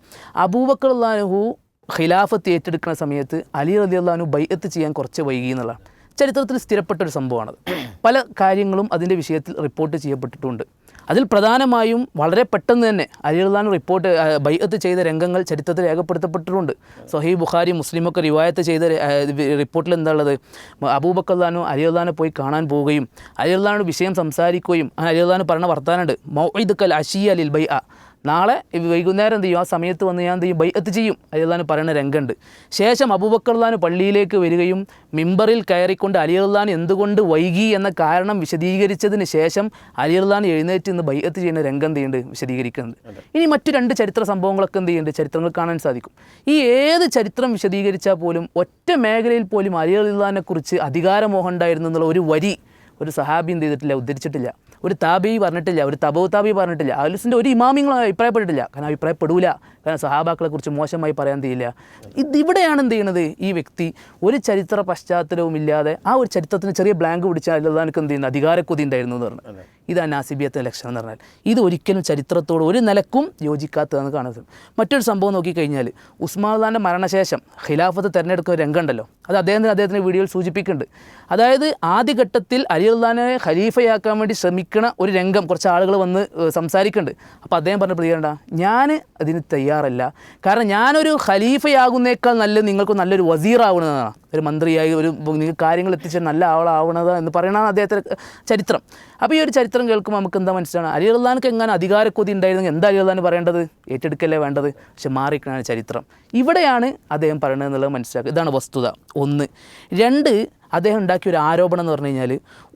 അബൂബക്കർ റളിയല്ലാഹു ഖിലാഫത്ത് ഏറ്റെടുക്കുന്ന സമയത്ത് അലി റളിയല്ലാഹു ബൈഅത്ത് ചെയ്യാൻ കുറച്ച് വൈകി എന്നുള്ളതാണ് ചരിത്രത്തിൽ സ്ഥിരപ്പെട്ടൊരു സംഭവമാണത്. പല കാര്യങ്ങളും അതിൻ്റെ വിഷയത്തിൽ റിപ്പോർട്ട് ചെയ്യപ്പെട്ടിട്ടുണ്ട്. അതിൽ പ്രധാനമായും വളരെ പെട്ടെന്ന് തന്നെ അലി റളിയല്ലാഹു ബൈഅത്ത് ചെയ്ത രംഗങ്ങൾ ചരിത്രത്തിൽ രേഖപ്പെടുത്തപ്പെട്ടിട്ടുണ്ട്. സ്വഹീഹ് ബുഖാരി മുസ്ലിമൊക്കെ റിവായത്ത് ചെയ്ത റിപ്പോർട്ടിൽ എന്താ ഉള്ളത്, അബൂബക്കർ റളിയല്ലാഹു അലി റളിയല്ലാഹുവിനെ പോയി കാണാൻ പോവുകയും അലി റളിയല്ലാഹുവിൻ്റെ വിഷയം സംസാരിക്കുകയും അലി റളിയല്ലാഹു പറഞ്ഞ വർത്താനുണ്ട്, മൗഇദുക്കൽ അശിയ ലിൽ ബൈഅ, നാളെ വൈകുന്നേരം എന്ത് ചെയ്യും, ആ സമയത്ത് വന്ന് ഞാൻ എന്ത് ചെയ്യും, ബൈഅത്ത് ചെയ്യും, അലി റളിയല്ലാഹു പറയുന്ന രംഗമുണ്ട്. ശേഷം അബൂബക്കർ റളിയല്ലാഹു പള്ളിയിലേക്ക് വരികയും മിമ്പറിൽ കയറിക്കൊണ്ട് അലി റളിയല്ലാഹു എന്തുകൊണ്ട് വൈകി എന്ന കാരണം വിശദീകരിച്ചതിന് ശേഷം അലി റളിയല്ലാഹു എഴുന്നേറ്റ് ഇന്ന് ബൈഅത്ത് ചെയ്യുന്ന രംഗം എന്ത് ചെയ്യുന്നുണ്ട്, വിശദീകരിക്കുന്നുണ്ട്. ഇനി മറ്റു രണ്ട് ചരിത്ര സംഭവങ്ങളൊക്കെ എന്ത് ചെയ്യുന്നുണ്ട്, ചരിത്രങ്ങൾ കാണാൻ സാധിക്കും. ഈ ഏത് ചരിത്രം വിശദീകരിച്ചാൽ പോലും ഒറ്റ മേഖലയിൽ പോലും അലി റളിയല്ലാഹുവിനെ കുറിച്ച് അധികാരമോഹം ഉണ്ടായിരുന്നു എന്നുള്ള ഒരു വരി ഒരു സഹാബി എന്ത് ചെയ്തിട്ടില്ല, ഉദ്ധരിച്ചിട്ടില്ല. ഒരു താബി പറഞ്ഞിട്ടില്ല, ഒരു തബോ താബി പറഞ്ഞിട്ടില്ല. അഹ്ലുസുന്നയുടെ ഒരു ഇമാമിങ്ങളും അഭിപ്രായപ്പെട്ടിട്ടില്ല. കാരണം അഭിപ്രായപ്പെടൂല, കാരണം സഹാബാക്കളെക്കുറിച്ച് മോശമായി പറയാൻ തീയില്ല. ഇവിടെയാണ് എന്ത് ചെയ്യണത്, ഈ വ്യക്തി ഒരു ചരിത്ര പശ്ചാത്തലവും ഇല്ലാതെ ആ ഒരു ചരിത്രത്തിന് ചെറിയ ബ്ലാങ്ക് പിടിച്ചാൽ അല്ലാഹുവിനക്ക് എന്ത് ചെയ്യുന്നത്, അധികാരക്കൊതി ഉണ്ടായിരുന്നു എന്ന് പറഞ്ഞു. ഇതാണ് നാസിബിയത്തിൻ്റെ ലക്ഷണം എന്ന് പറഞ്ഞാൽ. ഇത് ഒരിക്കലും ചരിത്രത്തോട് ഒരു നിലക്കും യോജിക്കാത്തതെന്ന് കാണുന്നത്. മറ്റൊരു സംഭവം നോക്കിക്കഴിഞ്ഞാൽ ഉസ്മാൻ റളിയല്ലാഹുവിൻ്റെ മരണശേഷം ഖിലാഫത്ത് തിരഞ്ഞെടുക്കുന്ന രംഗമുണ്ടല്ലോ, അത് അദ്ദേഹത്തിൻ്റെ വീഡിയോയിൽ സൂചിപ്പിക്കുന്നുണ്ട്. അതായത് ആദ്യഘട്ടത്തിൽ അലി റളിയല്ലാഹുവിനെ ഖലീഫയാക്കാൻ വേണ്ടി ശ്രമിക്കുന്ന ഒരു രംഗം കുറച്ച് ആളുകൾ വന്ന് സംസാരിക്കുന്നുണ്ട്. അപ്പോൾ അദ്ദേഹം പറഞ്ഞ പ്രതികരണ, ഞാൻ അതിന് തയ്യാറല്ല, കാരണം ഞാനൊരു ഖലീഫയാകുന്നേക്കാൾ നല്ലത് നിങ്ങൾക്ക് നല്ലൊരു വസീറാവുന്നതാണ്, ഒരു മന്ത്രിയായി ഒരു നിങ്ങൾക്ക് കാര്യങ്ങൾ എത്തിച്ച നല്ല ആളാവുന്നത് എന്ന് പറയണതാണ് അദ്ദേഹത്തിൻ്റെ ചരിത്രം. അപ്പോൾ ഈ ഒരു ചരിത്രം കേൾക്കുമ്പോൾ നമുക്ക് എന്താ മനസ്സിലാണ്, അലി റളിയല്ലാഹുവിനക്ക് എങ്ങനെ അധികാരക്കൊതി ഉണ്ടായിരുന്നെങ്കിൽ എന്താ അലി റളിയല്ലാഹു പറയേണ്ടത്, ഏറ്റെടുക്കല്ലേ വേണ്ടത്. പക്ഷെ മാറിക്കണാണ് ചരിത്രം. ഇവിടെയാണ് അദ്ദേഹം പറയണത് എന്നുള്ളത് മനസ്സിലാക്കുക. ഇതാണ് വസ്തുത. ഒന്ന്. രണ്ട്, അദ്ദേഹം ഉണ്ടാക്കിയ ഒരു ആരോപണം എന്ന് പറഞ്ഞു കഴിഞ്ഞാൽ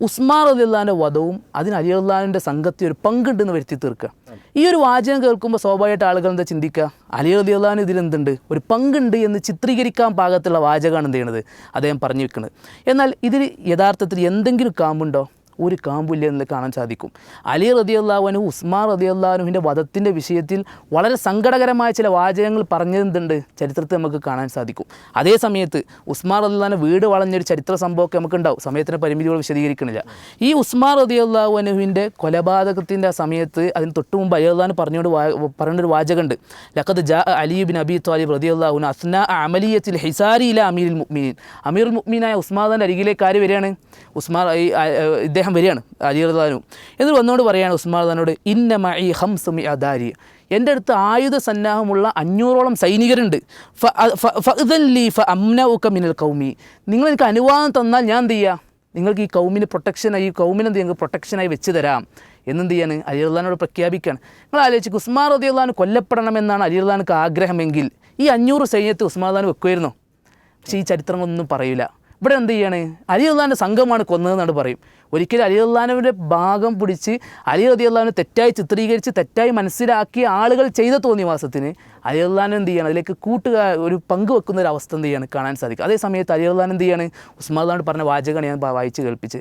ഉസ്മാൻ റളിയല്ലാഹുവിൻ്റെ വധവും അതിന് അലി റളിയല്ലാഹുവിൻ്റെ സംഘത്തിൽ ഒരു പങ്കുണ്ടെന്ന് വരുത്തി തീർക്കുക. ഈ ഒരു വാചകം കേൾക്കുമ്പോൾ സ്വാഭാവികമായിട്ട് ആളുകൾ എന്താ ചിന്തിക്കുക, അലി റളിയല്ലാഹുവിന് ഇതിലെന്തുണ്ട്, ഒരു പങ്കുണ്ട് എന്ന് ചിത്രീകരിക്കാൻ പാകത്തുള്ള വാചകമാണ് എന്ത് ചെയ്യണത്, അദ്ദേഹം പറഞ്ഞു വെക്കുന്നത്. എന്നാൽ ഇതിൽ യഥാർത്ഥത്തിൽ എന്തെങ്കിലും കാമ്പുണ്ടോ, ഒരു കാമ്പില്ല എന്ന് കാണാൻ സാധിക്കും. അലി റളിയല്ലാഹു അൻഹു ഉസ്മാൻ റളിയല്ലാഹു അൻഹുവിൻ്റെ വധത്തിൻ്റെ വിഷയത്തിൽ വളരെ സങ്കടകരമായ ചില വാചകങ്ങൾ പറഞ്ഞതെന്തുണ്ട്, ചരിത്രത്തിൽ നമുക്ക് കാണാൻ സാധിക്കും. അതേ സമയത്ത് ഉസ്മാൻ റളിയല്ലാഹു വീട് വളഞ്ഞൊരു ചരിത്ര സംഭവമൊക്കെ നമുക്കുണ്ടാവും, സമയത്തിൻ്റെ പരിമിതികൾ വിശദീകരിക്കണില്ല. ഈ ഉസ്മാൻ റളിയല്ലാഹു അൻഹുവിൻ്റെ കൊലപാതകത്തിൻ്റെ സമയത്ത് അതിന് തൊട്ട് മുമ്പ് അലി റളിയല്ലാഹു പറഞ്ഞൊരു വാചകമുണ്ട്, ലഖദ് ജാഅ അലി ഇബ്നു അബി ത്വാലിബ് റളിയല്ലാഹു അൻഹു അസ്നാ അമലിയത്തിൽ ഹിസാരി ഇലാ അമീറുൽ മുഅ്മിനീൻ. അമീറുൽ മുഅ്മിനായ ഉസ്മാൻ്റെ അരികിലേക്ക് ആര് വരികയാണ്, ഇദ്ദേഹം വരികയാണ് അലി റളിയല്ലാഹു. എന്നിട്ട് വന്നുകൊണ്ട് പറയുകയാണ് ഉസ്മാൻ റളിയല്ലാഹുവിനോട്, ഇന്ന മഈ ഖംസു മിഅദാരി, എൻ്റെ അടുത്ത് ആയുധ സന്നാഹമുള്ള 500ഓളം സൈനികരുണ്ട്. ഫഅ്ദൻ ലീ ഫഅംനഉക മിനൽ ഖൗമി, നിങ്ങൾ എനിക്ക് അനുവാദം തന്നാൽ ഞാൻ എന്ത് ചെയ്യുക, നിങ്ങൾക്ക് ഈ കൗമിന് പ്രൊട്ടക്ഷനായി, ഈ കൗമിന് എന്ത് ചെയ്യുക, പ്രൊട്ടക്ഷനായി വെച്ച് തരാം എന്നെന്ത് ചെയ്യാണ് അലി റളിയല്ലാഹുവിനോട് പ്രഖ്യാപിക്കുകയാണ്. നിങ്ങൾ ആലോചിച്ച്, ഉസ്മാൻ റളിയല്ലാഹു കൊല്ലപ്പെടണമെന്നാണ് അലി റളിയല്ലാഹുവിന് ആഗ്രഹമെങ്കിൽ ഈ 500 സൈന്യത്തെ ഉസ്മാൻ റളിയല്ലാഹു വെക്കുമായിരുന്നു. പക്ഷേ ഈ ചരിത്രങ്ങളൊന്നും പറയില്ല. ഇവിടെ എന്ത് ചെയ്യാണ്, അലി റളിയല്ലാഹുവിൻ്റെ സംഘമാണ് കൊന്നതെന്നാണ് പറയും. ഒരിക്കലും അലി റളിയല്ലാഹുവിൻ്റെ ഭാഗം പിടിച്ച് അലി റളിയല്ലാഹുവിനെ തെറ്റായി ചിത്രീകരിച്ച് തെറ്റായി മനസ്സിലാക്കിയ ആളുകൾ ചെയ്ത തോന്നിവാസത്തിന് അലി റളിയല്ലാഹു എന്ത് ചെയ്യണം, അതിലേക്ക് ഒരു പങ്ക് വെക്കുന്ന ഒരു അവസ്ഥ എന്ത് ചെയ്യാണ് കാണാൻ സാധിക്കും. അതേ സമയത്ത് അലി റളിയല്ലാഹു എന്ത് ചെയ്യാണ്, ഉസ്മാൻ റളിയല്ലാഹു പറഞ്ഞ വാചകമാണ് ഞാൻ വായിച്ച് കേൾപ്പിച്ച്.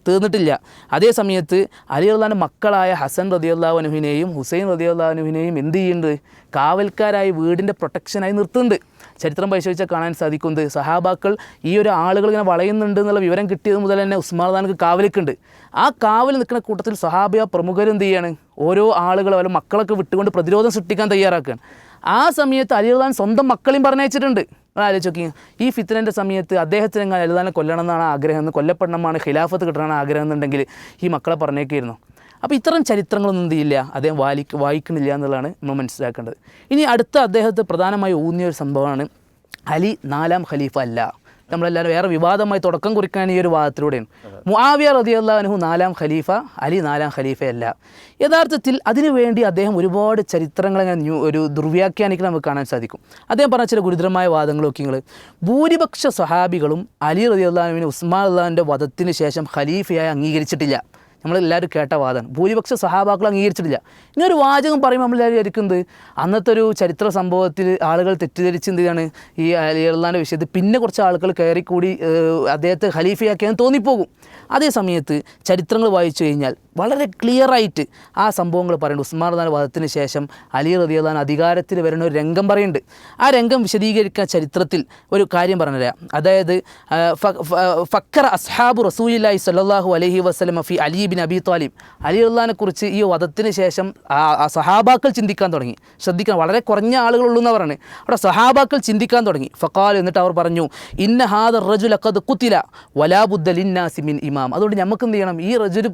തീർന്നിട്ടില്ല. അതേ സമയത്ത് അലി റളിയല്ലാഹുവിൻ്റെ മക്കളായ ഹസൻ റളിയല്ലാഹു അൻഹുവിനെയും ഹുസൈൻ റളിയല്ലാഹു അൻഹുവിനെയും എന്ത് ചെയ്യുന്നുണ്ട്, കാവൽക്കാരായി വീടിൻ്റെ പ്രൊട്ടക്ഷനായി നിർത്തുന്നുണ്ട്. ചരിത്രം പരിശോധിച്ചാൽ കാണാൻ സാധിക്കുന്നത് സഹാബാക്കൾ ഈ ഒരു ആളുകൾ ഇങ്ങനെ വളയുന്നുണ്ട് എന്നുള്ള വിവരം കിട്ടിയത് മുതൽ തന്നെ ഉസ്മാൻ റളിയല്ലാഹുവിന് കാവലിക്കുണ്ട്. ആ കാവൽ നിൽക്കുന്ന കൂട്ടത്തിൽ സഹാബിയ പ്രമുഖർ എന്ത് ചെയ്യാണ്, ഓരോ ആളുകളെ അവരുടെ മക്കളൊക്കെ വിട്ടുകൊണ്ട് പ്രതിരോധം സൃഷ്ടിക്കാൻ തയ്യാറാക്കുകയാണ്. ആ സമയത്ത് അലി റളിയല്ലാഹു സ്വന്തം മക്കളെയും പറഞ്ഞയച്ചിട്ടുണ്ട്. ആലോചിച്ച് നോക്കി, ഈ ഫിത്നൻ്റെ സമയത്ത് അദ്ദേഹത്തിന് എങ്ങനെ അലി റളിയല്ലാഹുവിനെ കൊല്ലണം എന്നാണ് ആഗ്രഹം, കൊല്ലപ്പെടണമാണ് ഖിലാഫത്ത് കിട്ടണമെന്നാണ് ആഗ്രഹം എന്നുണ്ടെങ്കിൽ ഈ മക്കളെ പറഞ്ഞേക്കായിരുന്നു. അപ്പോൾ ഇത്തരം ചരിത്രങ്ങളൊന്നും എന്ത് ചെയ്യില്ല, അദ്ദേഹം വായിക്കുന്നില്ല എന്നുള്ളതാണ് നമ്മൾ മനസ്സിലാക്കേണ്ടത്. ഇനി അടുത്ത അദ്ദേഹത്തെ പ്രധാനമായി ഊന്നിയ ഒരു സംഭവമാണ് അലി 4ാം ഖലീഫ അല്ല. നമ്മളെല്ലാവരും വേറെ വിവാദമായി തുടക്കം കുറിക്കാൻ ഈ ഒരു വാദത്തിലൂടെയാണ്. മുആവിയ റളിയല്ലാഹു അൻഹു 4ാം ഖലീഫ, അലി 4ാം ഖലീഫയല്ല. യഥാർത്ഥത്തിൽ അതിനുവേണ്ടി അദ്ദേഹം ഒരുപാട് ചരിത്രങ്ങളങ്ങനെ ഒരു ദുർവ്യാഖ്യാനിക്കാൻ നമുക്ക് കാണാൻ സാധിക്കും. അദ്ദേഹം പറഞ്ഞ ചില ഗുരുതരമായ വാദങ്ങളൊക്കെ നിങ്ങൾ, ഭൂരിപക്ഷ സ്വഹാബികളും അലി റളിയല്ലാഹു അൻഹുവിനെ ഉസ്മാൻ റളിയല്ലാഹുവിൻ്റെ വധത്തിന് ശേഷം ഖലീഫയായി അംഗീകരിച്ചിട്ടില്ല. നമ്മളെല്ലാവരും കേട്ട വാദം ഭൂരിപക്ഷ സഹാബാക്കൾ അംഗീകരിച്ചിട്ടില്ല. ഇങ്ങനൊരു വാചകം പറയുമ്പോൾ നമ്മളെല്ലാവരും വിചാരിക്കുന്നത് അന്നത്തെ ഒരു ചരിത്ര സംഭവത്തിൽ ആളുകൾ തെറ്റിദ്ധരിച്ച് എന്ത് ചെയ്യാണ് ഈ അലി റളിയല്ലാഹുവിൻ്റെ വിഷയത്തിൽ പിന്നെ കുറച്ച് ആളുകൾ കയറിക്കൂടി അദ്ദേഹത്തെ ഖലീഫയാക്കിയെന്ന് തോന്നിപ്പോകും. അതേ സമയത്ത് ചരിത്രങ്ങൾ വായിച്ചു കഴിഞ്ഞാൽ വളരെ ക്ലിയറായിട്ട് ആ സംഭവങ്ങൾ പറയുന്നുണ്ട്. ഉസ്മാൻ റളിയല്ലാഹു വധത്തിന് ശേഷം അലി റളിയല്ലാഹു അധികാരത്തിൽ വരുന്ന ഒരു രംഗം പറയുന്നുണ്ട്. ആ രംഗം വിശദീകരിക്കാൻ ചരിത്രത്തിൽ ഒരു കാര്യം പറഞ്ഞുതരാം. അതായത് ഫക്കറ അസ്ഹാബു റസൂലില്ലാഹി സ്വല്ലല്ലാഹു അലൈഹി വസല്ലം ഫി Ali bin Abi Talib, Ali റളിയല്ലാഹുവിനെ കുറിച്ച് ഈ വധത്തിന് ശേഷം ആ സഹാബാക്കൾ ചിന്തിക്കാൻ തുടങ്ങി. ശ്രദ്ധിക്കണം, വളരെ കുറഞ്ഞ ആളുകളുള്ളൂ എന്ന് പറയുന്നത്. അവിടെ സഹാബാക്കൾ ചിന്തിക്കാൻ തുടങ്ങി. ഫഖാൽ, എന്നിട്ട് അവർ പറഞ്ഞു, ഇന്ന ഹാദ റജുല ഖദ് ഖുതില വലാ ബുദ്ദ ലിന്നാസി മിൻ ഇമാം. അതുകൊണ്ട് നമുക്ക് എന്ത് ചെയ്യണം, ഈ റജുൽ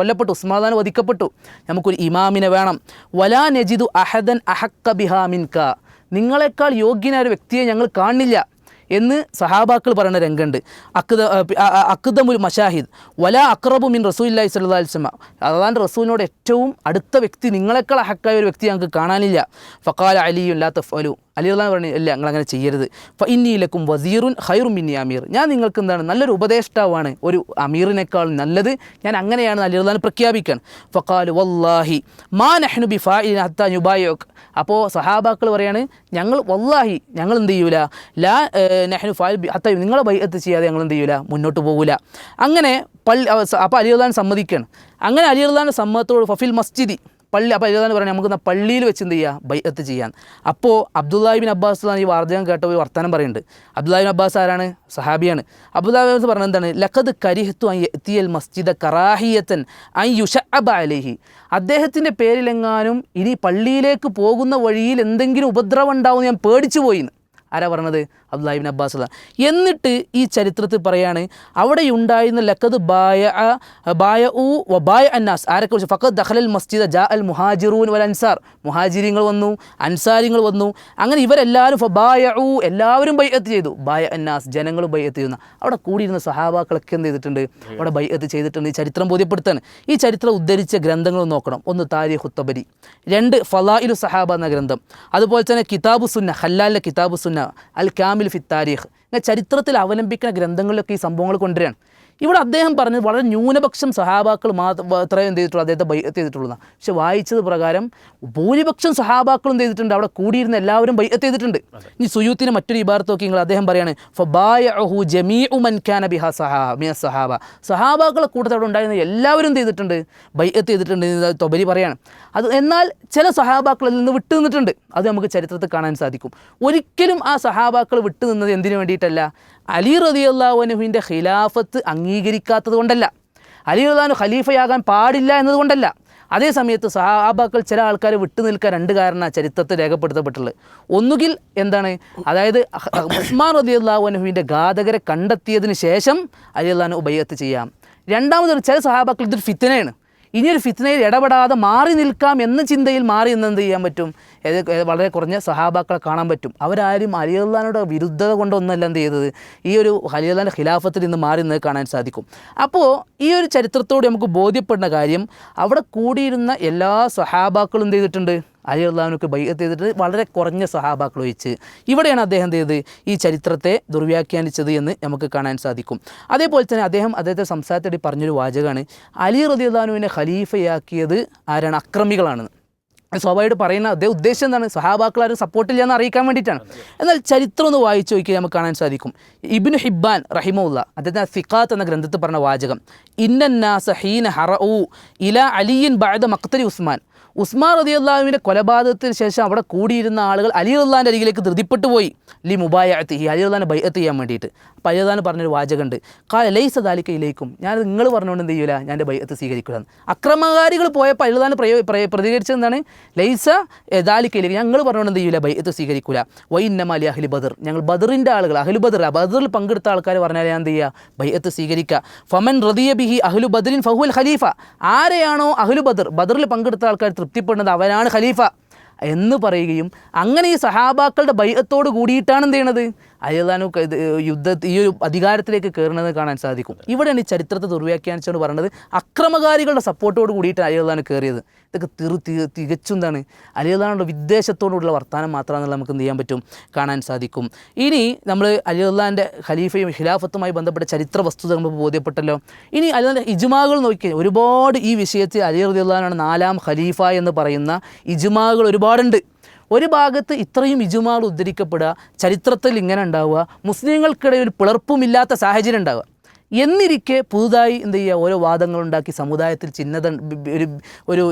കൊല്ലപ്പെട്ടു, ഉസ്മാൻ റളിയല്ലാഹു വധിക്കപ്പെട്ടു, നമുക്കൊരു ഇമാമിനെ വേണം. വലാ നജിദു അഹദൻ അഹക്ക ബിഹാ മിൻക, നിങ്ങളെക്കാൾ യോഗ്യനായ ഒരു വ്യക്തിയെ ഞങ്ങൾ കാണില്ല എന്ന് സഹാബാക്കൾ പറയുന്ന രംഗമുണ്ട്. അക്ദമുൽ മഷാഹിദ് വലാ അഖ്റബു മിൻ റസൂലില്ലാഹി സ്വല്ലല്ലാഹു അലൈഹി വസല്ലം, അള്ളാഹുവിൻ്റെ റസൂലിനോട് ഏറ്റവും അടുത്ത വ്യക്തി നിങ്ങളെക്കാൾ ഹക്കായ ഒരു വ്യക്തി ഞങ്ങൾക്ക് കാണാനില്ല. ഫഖാല അലിയുൻ ലാ തഫ്അലു, അലി റളിയല്ലാഹു പറഞ്ഞു, ഇല്ല നിങ്ങളങ്ങനെ ചെയ്യരുത്. ഫഇന്നീ ലക്കും വസീറുൻ ഖൈറും മിന്നി അമീർ, ഞാൻ നിങ്ങൾക്ക് എന്താണ് നല്ലൊരു ഉപദേഷ്ടാവാണ്, ഒരു അമീറിനേക്കാൾ നല്ലത്, ഞാൻ അങ്ങനെയാണ് അലി റളിയല്ലാഹു പ്രഖ്യാപിക്കാൻ. ഫഖാലു വല്ലാഹി മാ നഹ്നു ബിഫാഇലിൻ ഹത്താ നുബായിഉക, അപ്പോൾ സഹാബാക്കൾ പറയാണ്, ഞങ്ങൾ വല്ലാഹി ഞങ്ങൾ എന്ത് ചെയ്യൂല, ലാ നഹ്നു ഫാഇൽ ഹത്താ, നിങ്ങളെ ബൈഅത്ത് ചെയ്യാതെ ഞങ്ങൾ എന്ത് ചെയ്യൂല, മുന്നോട്ട് പോകൂല. അങ്ങനെ അപ്പോൾ അലി റളിയല്ലാഹു സമ്മതിക്കുകയാണ്. അങ്ങനെ അലി റളിയല്ലാഹുവിൻ്റെ സമ്മതത്തോട് ഫഫിൽ മസ്ജിദി, പള്ളി, അപ്പോൾ അലി റളിയല്ലാഹു പറഞ്ഞു നമുക്ക് പള്ളിയിൽ വെച്ച് എന്ത് ചെയ്യുക, ബൈഅത്ത് ചെയ്യാൻ. അപ്പോൾ അബ്ദുല്ലാഹി ബിൻ അബ്ബാസ് ഈ വാർത്തകം കേട്ട ഒരു വർത്തമാനം പറയുന്നുണ്ട്. അബ്ദുല്ലാഹി ബിൻ അബ്ബാസ് ആരാണ്? സഹാബിയാണ്. അബ്ദുല്ലാഹി ബിൻ അബ്ബാസ് പറഞ്ഞത് എന്താണ്, ലഖദ് കരിഹ്തു അൻ യഅതിയൽ മസ്ജിദ കറാഹിയതൻ അൻ യുശഅബ അലൈഹി, അദ്ദേഹത്തിൻ്റെ പേരിലെങ്ങാനും ഇനി പള്ളിയിലേക്ക് പോകുന്ന വഴിയിൽ എന്തെങ്കിലും ഉപദ്രവം ഉണ്ടാവുമെന്ന് ഞാൻ പേടിച്ചു പോയിന്ന്. ആരാ പറഞ്ഞത്? Abdullahi Ibn Abbas. എന്നിട്ട് ഈ ചരിത്രത്തിൽ പറയാണ്, അവിടെ ഉണ്ടായിരുന്ന ലഖദ് ബായഉ വബായ അന്നാസ്, ആരെക്കുറിച്ച്? ഫഖദ് ദഖലൽ മസ്ജിദ ജാ അൽ മുഹാജിറൂൻ വൽ അൻസാർ, മുഹാജിരിങ്ങൾ വന്നു, അൻസാരിങ്ങൾ വന്നു. അങ്ങനെ ഇവരെല്ലാവരും ഫബായഉ, എല്ലാവരും ബൈഅത്ത് ചെയ്തു. ബായ അന്നാസ്, ജനങ്ങളും ബൈഅത്ത് ചെയ്യുന്ന. അവിടെ കൂടിയിരുന്ന സഹാബാക്കളൊക്കെ എന്ത് ചെയ്തിട്ടുണ്ട്? അവിടെ ബൈഅത്ത് ചെയ്തിട്ടുണ്ട്. ഈ ചരിത്രം ബോധ്യപ്പെടുത്താണ്. ഈ ചരിത്രം ഉദ്ധരിച്ച ഗ്രന്ഥങ്ങൾ നോക്കണം. ഒന്ന് താരിഖു തബരി, 2 ഫളായിലു സഹാബ എന്ന ഗ്രന്ഥം, അതുപോലെ തന്നെ കിതാബു സുന്ന, ഖല്ലാലിലെ കിതാബു സുന്ന, അൽ കാമിൽ ഫി താരീഖ്. ഇങ്ങനെ ചരിത്രത്തിൽ അവലംബിക്കുന്ന ഗ്രന്ഥങ്ങളിലൊക്കെ ഈ സംഭവങ്ങൾ കൊണ്ടുവരികയാണ്. ഇവിടെ അദ്ദേഹം പറഞ്ഞത് വളരെ ന്യൂനപക്ഷം സഹാബാക്കൾ മാത്രമേ എന്ത് ചെയ്തിട്ടുള്ളൂ, അദ്ദേഹത്തെ ബൈഅത്ത് ചെയ്തിട്ടുള്ളൂ. പക്ഷെ വായിച്ചത് പ്രകാരം ഭൂരിപക്ഷം സഹാബാക്കളും എന്ത് ചെയ്തിട്ടുണ്ട്? അവിടെ കൂടിയിരുന്ന എല്ലാവരും ബൈഅത്ത് ചെയ്തിട്ടുണ്ട്. ഇനി സുയൂത്തിൻ്റെ മറ്റൊരു ഇബാറത്ത് നോക്കി നിങ്ങൾ, അദ്ദേഹം പറയാണ് ഫബായഉഹു ജമീഉ മൻ കാന ബിഹാ സഹാബ, സഹാബാക്കളെ കൂട്ടത്തിൽ അവിടെ ഉണ്ടായിരുന്ന എല്ലാവരും എന്ത് ചെയ്തിട്ടുണ്ട്? ബൈഅത്ത് ചെയ്തിട്ടുണ്ട് എന്ന് തൊബരി പറയാണ്. അത് എന്നാൽ ചില സഹാബാക്കളിൽ നിന്ന് വിട്ടു നിന്നിട്ടുണ്ട്. അത് നമുക്ക് ചരിത്രത്തിൽ കാണാൻ സാധിക്കും. ഒരിക്കലും ആ സഹാബാക്കൾ വിട്ടു നിന്നത് എന്തിനു വേണ്ടിയിട്ടല്ല, അലി റളിയല്ലാഹു അൻഹുവിൻ്റെ ഖിലാഫത്ത് അംഗീകരിക്കാത്തത് കൊണ്ടല്ല, അലി റളിയല്ലാഹു അൻഹു ഖലീഫയാകാൻ പാടില്ല എന്നതുകൊണ്ടല്ല. അതേ സമയത്ത് സഹാബാക്കൾ ചില ആൾക്കാർ വിട്ടു നിൽക്കാൻ 2 കാരണമാണ് ചരിത്രത്തിൽ രേഖപ്പെടുത്തപ്പെട്ടുള്ളത്. ഒന്നുകിൽ എന്താണ്, അതായത് ഉസ്മാൻ റളിയല്ലാഹു അൻഹുവിൻ്റെ ഘാതകരെ കണ്ടെത്തിയതിന് ശേഷം അലി റളിയല്ലാഹു അൻഹു ബൈഅത്ത് ചെയ്യാം. രണ്ടാമത് ചില സഹാബാക്കൾ ഇതൊരു ഫിത്നയാണ്, ഇനിയൊരു ഫിത്നയിൽ ഇടപെടാതെ മാറി നിൽക്കാം എന്ന ചിന്തയിൽ മാറി എന്ന് എന്ത് ചെയ്യാൻ പറ്റും? വളരെ കുറഞ്ഞ സഹാബാക്കളെ കാണാൻ പറ്റും. അവരാരും അലി റളിയല്ലാഹുവിന്റെ വിരുദ്ധത കൊണ്ടൊന്നല്ല എന്ത് ചെയ്തത്, ഈ ഒരു അലി റളിയല്ലാഹുവിന്റെ ഖിലാഫത്തിൽ നിന്ന് മാറി നിന്ന് കാണാൻ സാധിക്കും. അപ്പോൾ ഈ ഒരു ചരിത്രത്തോട് നമുക്ക് ബോധ്യപ്പെടുന്ന കാര്യം, അവിടെ കൂടിയിരുന്ന എല്ലാ സഹാബാക്കളും എന്ത് ചെയ്തിട്ടുണ്ട്? അലി റളിയല്ലാഹുവിനൊക്കെ ബൈഅത്ത് ചെയ്തിട്ട് വളരെ കുറഞ്ഞ സഹാബാക്കൾ ഒഴിച്ച്. ഇവിടെയാണ് അദ്ദേഹം എന്ത് ചെയ്തത്? ഈ ചരിത്രത്തെ ദുർവ്യാഖ്യാനിച്ചത് എന്ന് നമുക്ക് കാണാൻ സാധിക്കും. അതേപോലെ തന്നെ അദ്ദേഹത്തെ സംസാരത്തിൽ പറഞ്ഞൊരു വാചകമാണ്, അലി റളിയല്ലാഹുവിനെ ഖലീഫയാക്കിയത് ആരാണ്? അക്രമികളാണ്. സ്വാഭാവികമായിട്ട് പറയുന്ന അദ്ദേഹം ഉദ്ദേശം എന്താണ്? സഹാബാക്കളാരും സപ്പോർട്ടില്ല എന്ന് അറിയിക്കാൻ വേണ്ടിയിട്ടാണ്. എന്നാൽ ചരിത്രം ഒന്ന് വായിച്ചു നോക്കിയാൽ നമുക്ക് കാണാൻ സാധിക്കും. ഇബ്നു ഹിബ്ബാൻ റഹിമഹുല്ലാ അദ്ദേഹത്തെ സിഖാത്ത് എന്ന ഗ്രന്ഥത്തിൽ പറഞ്ഞ വാചകം, ഇന്നന്നാസ ഹീന ഹറഉ ഇലാ അലിയിൻ ബഅദ മഖ്തലി ഉസ്മാൻ റളിയല്ലാഹുവിൻ്റെ കൊലപാതകത്തിന് ശേഷം അവിടെ കൂടിയിരുന്ന ആളുകൾ അലി റളിയല്ലാഹുവിൻ്റെ അരികിലേക്ക് ധൃതിപ്പെട്ടു പോയി, ലി മുബായഅത്തിഹി, അലി റളിയല്ലാഹുവിനെ ബൈഅത്ത് ചെയ്യാൻ വേണ്ടിയിട്ട്. അപ്പോൾ അലി റളിയല്ലാഹു പറഞ്ഞൊരു വാചകമുണ്ട്, ഖാല ലൈസ ദാലിക ഇലൈക്കും, ഞാൻ നിങ്ങൾ പറഞ്ഞുകൊണ്ട് എന്ത് ചെയ്യൂല, ഞാൻ എൻ്റെ ബൈഅത്ത് സ്വീകരിക്കുക. അക്രമകാരികൾ പോയപ്പോൾ അലി റളിയല്ലാഹു പ്രതികരിച്ചത് എന്താണ്? ലൈസ ദാലിക ഇലൈക്കും, ഞങ്ങൾ പറഞ്ഞുകൊണ്ട് എന്ത് ചെയ്യൂല, ബൈഅത്ത് സ്വീകരിക്കൂല. വഇന്നമാ ലി അഹ്ലി ബദർ, ഞങ്ങൾ ബദറിൻ്റെ ആളുകൾ, അഹ്ലു ബദർ, ബദറിൽ പങ്കെടുത്ത ആൾക്കാർ പറഞ്ഞാൽ ഞാൻ എന്ത് ചെയ്യുക, ബൈഅത്ത് സ്വീകരിക്കുക. ഫമൻ റദിയ ബിഹി അഹ്ലു ബദറിൻ ഫഹുവൽ ഖലീഫ, ആരെയാണോ അഹ്ലു ബദർ, ബദറിൽ പങ്കെടുത്ത ആൾക്കാർ തൃപ്തിപ്പെടുന്നത് അവനാണ് ഖലീഫ എന്ന് പറയുകയും, അങ്ങനെ ഈ സഹാബാക്കളുടെ ബൈഅത്തോട് കൂടിയിട്ടാണ് എന്ത് ചെയ്യണത്? അലിയല്ലാനു ഈ ഒരു അധികാരത്തിലേക്ക് കയറുന്നത് കാണാൻ സാധിക്കും. ഇവിടെയാണ് ഈ ചരിത്രത്തെ ദുർവ്യാഖ്യാനിച്ചുകൊണ്ട് പറയുന്നത് അക്രമകാരികളുടെ സപ്പോർട്ടോട് കൂടിയിട്ട് അലിയല്ലാനു കയറിയത്. ഇതൊക്കെ തികച്ചും എന്താണ് അലിയല്ലാനുള്ള വിദ്വേഷത്തോടുള്ള വർത്തമാനം മാത്രമാണെന്നുള്ള നമുക്ക് എന്ത് ചെയ്യാൻ പറ്റും, കാണാൻ സാധിക്കും. ഇനി നമ്മൾ അലിയല്ലാൻ്റെ ഖലീഫയും ഖിലാഫത്തുമായി ബന്ധപ്പെട്ട ചരിത്ര വസ്തുത നമ്മൾ ബോധ്യപ്പെട്ടല്ലോ. ഇനി അലിയല്ലാൻ്റെ ഇജ്മാകൾ നോക്കിയാൽ ഒരുപാട് ഈ വിഷയത്തിൽ അലി റളിയല്ലാഹുവിനാണ് 4ാം ഖലീഫ എന്ന് പറയുന്ന ഇജ്മാകൾ ഒരുപാടുണ്ട്. ഒരു ഭാഗത്ത് ഇത്രയും ഇജ്മാകൾ ഉദ്ധരിക്കപ്പെടുക, ചരിത്രത്തിൽ ഇങ്ങനെ ഉണ്ടാവുക, മുസ്ലിങ്ങൾക്കിടയിൽ പിളർപ്പുമില്ലാത്ത സാഹചര്യം ഉണ്ടാവുക. എന്നിരിക്കെ പുതുതായി എന്ത് ചെയ്യുക, ഓരോ വാദങ്ങളുണ്ടാക്കി സമുദായത്തിൽ ഒരു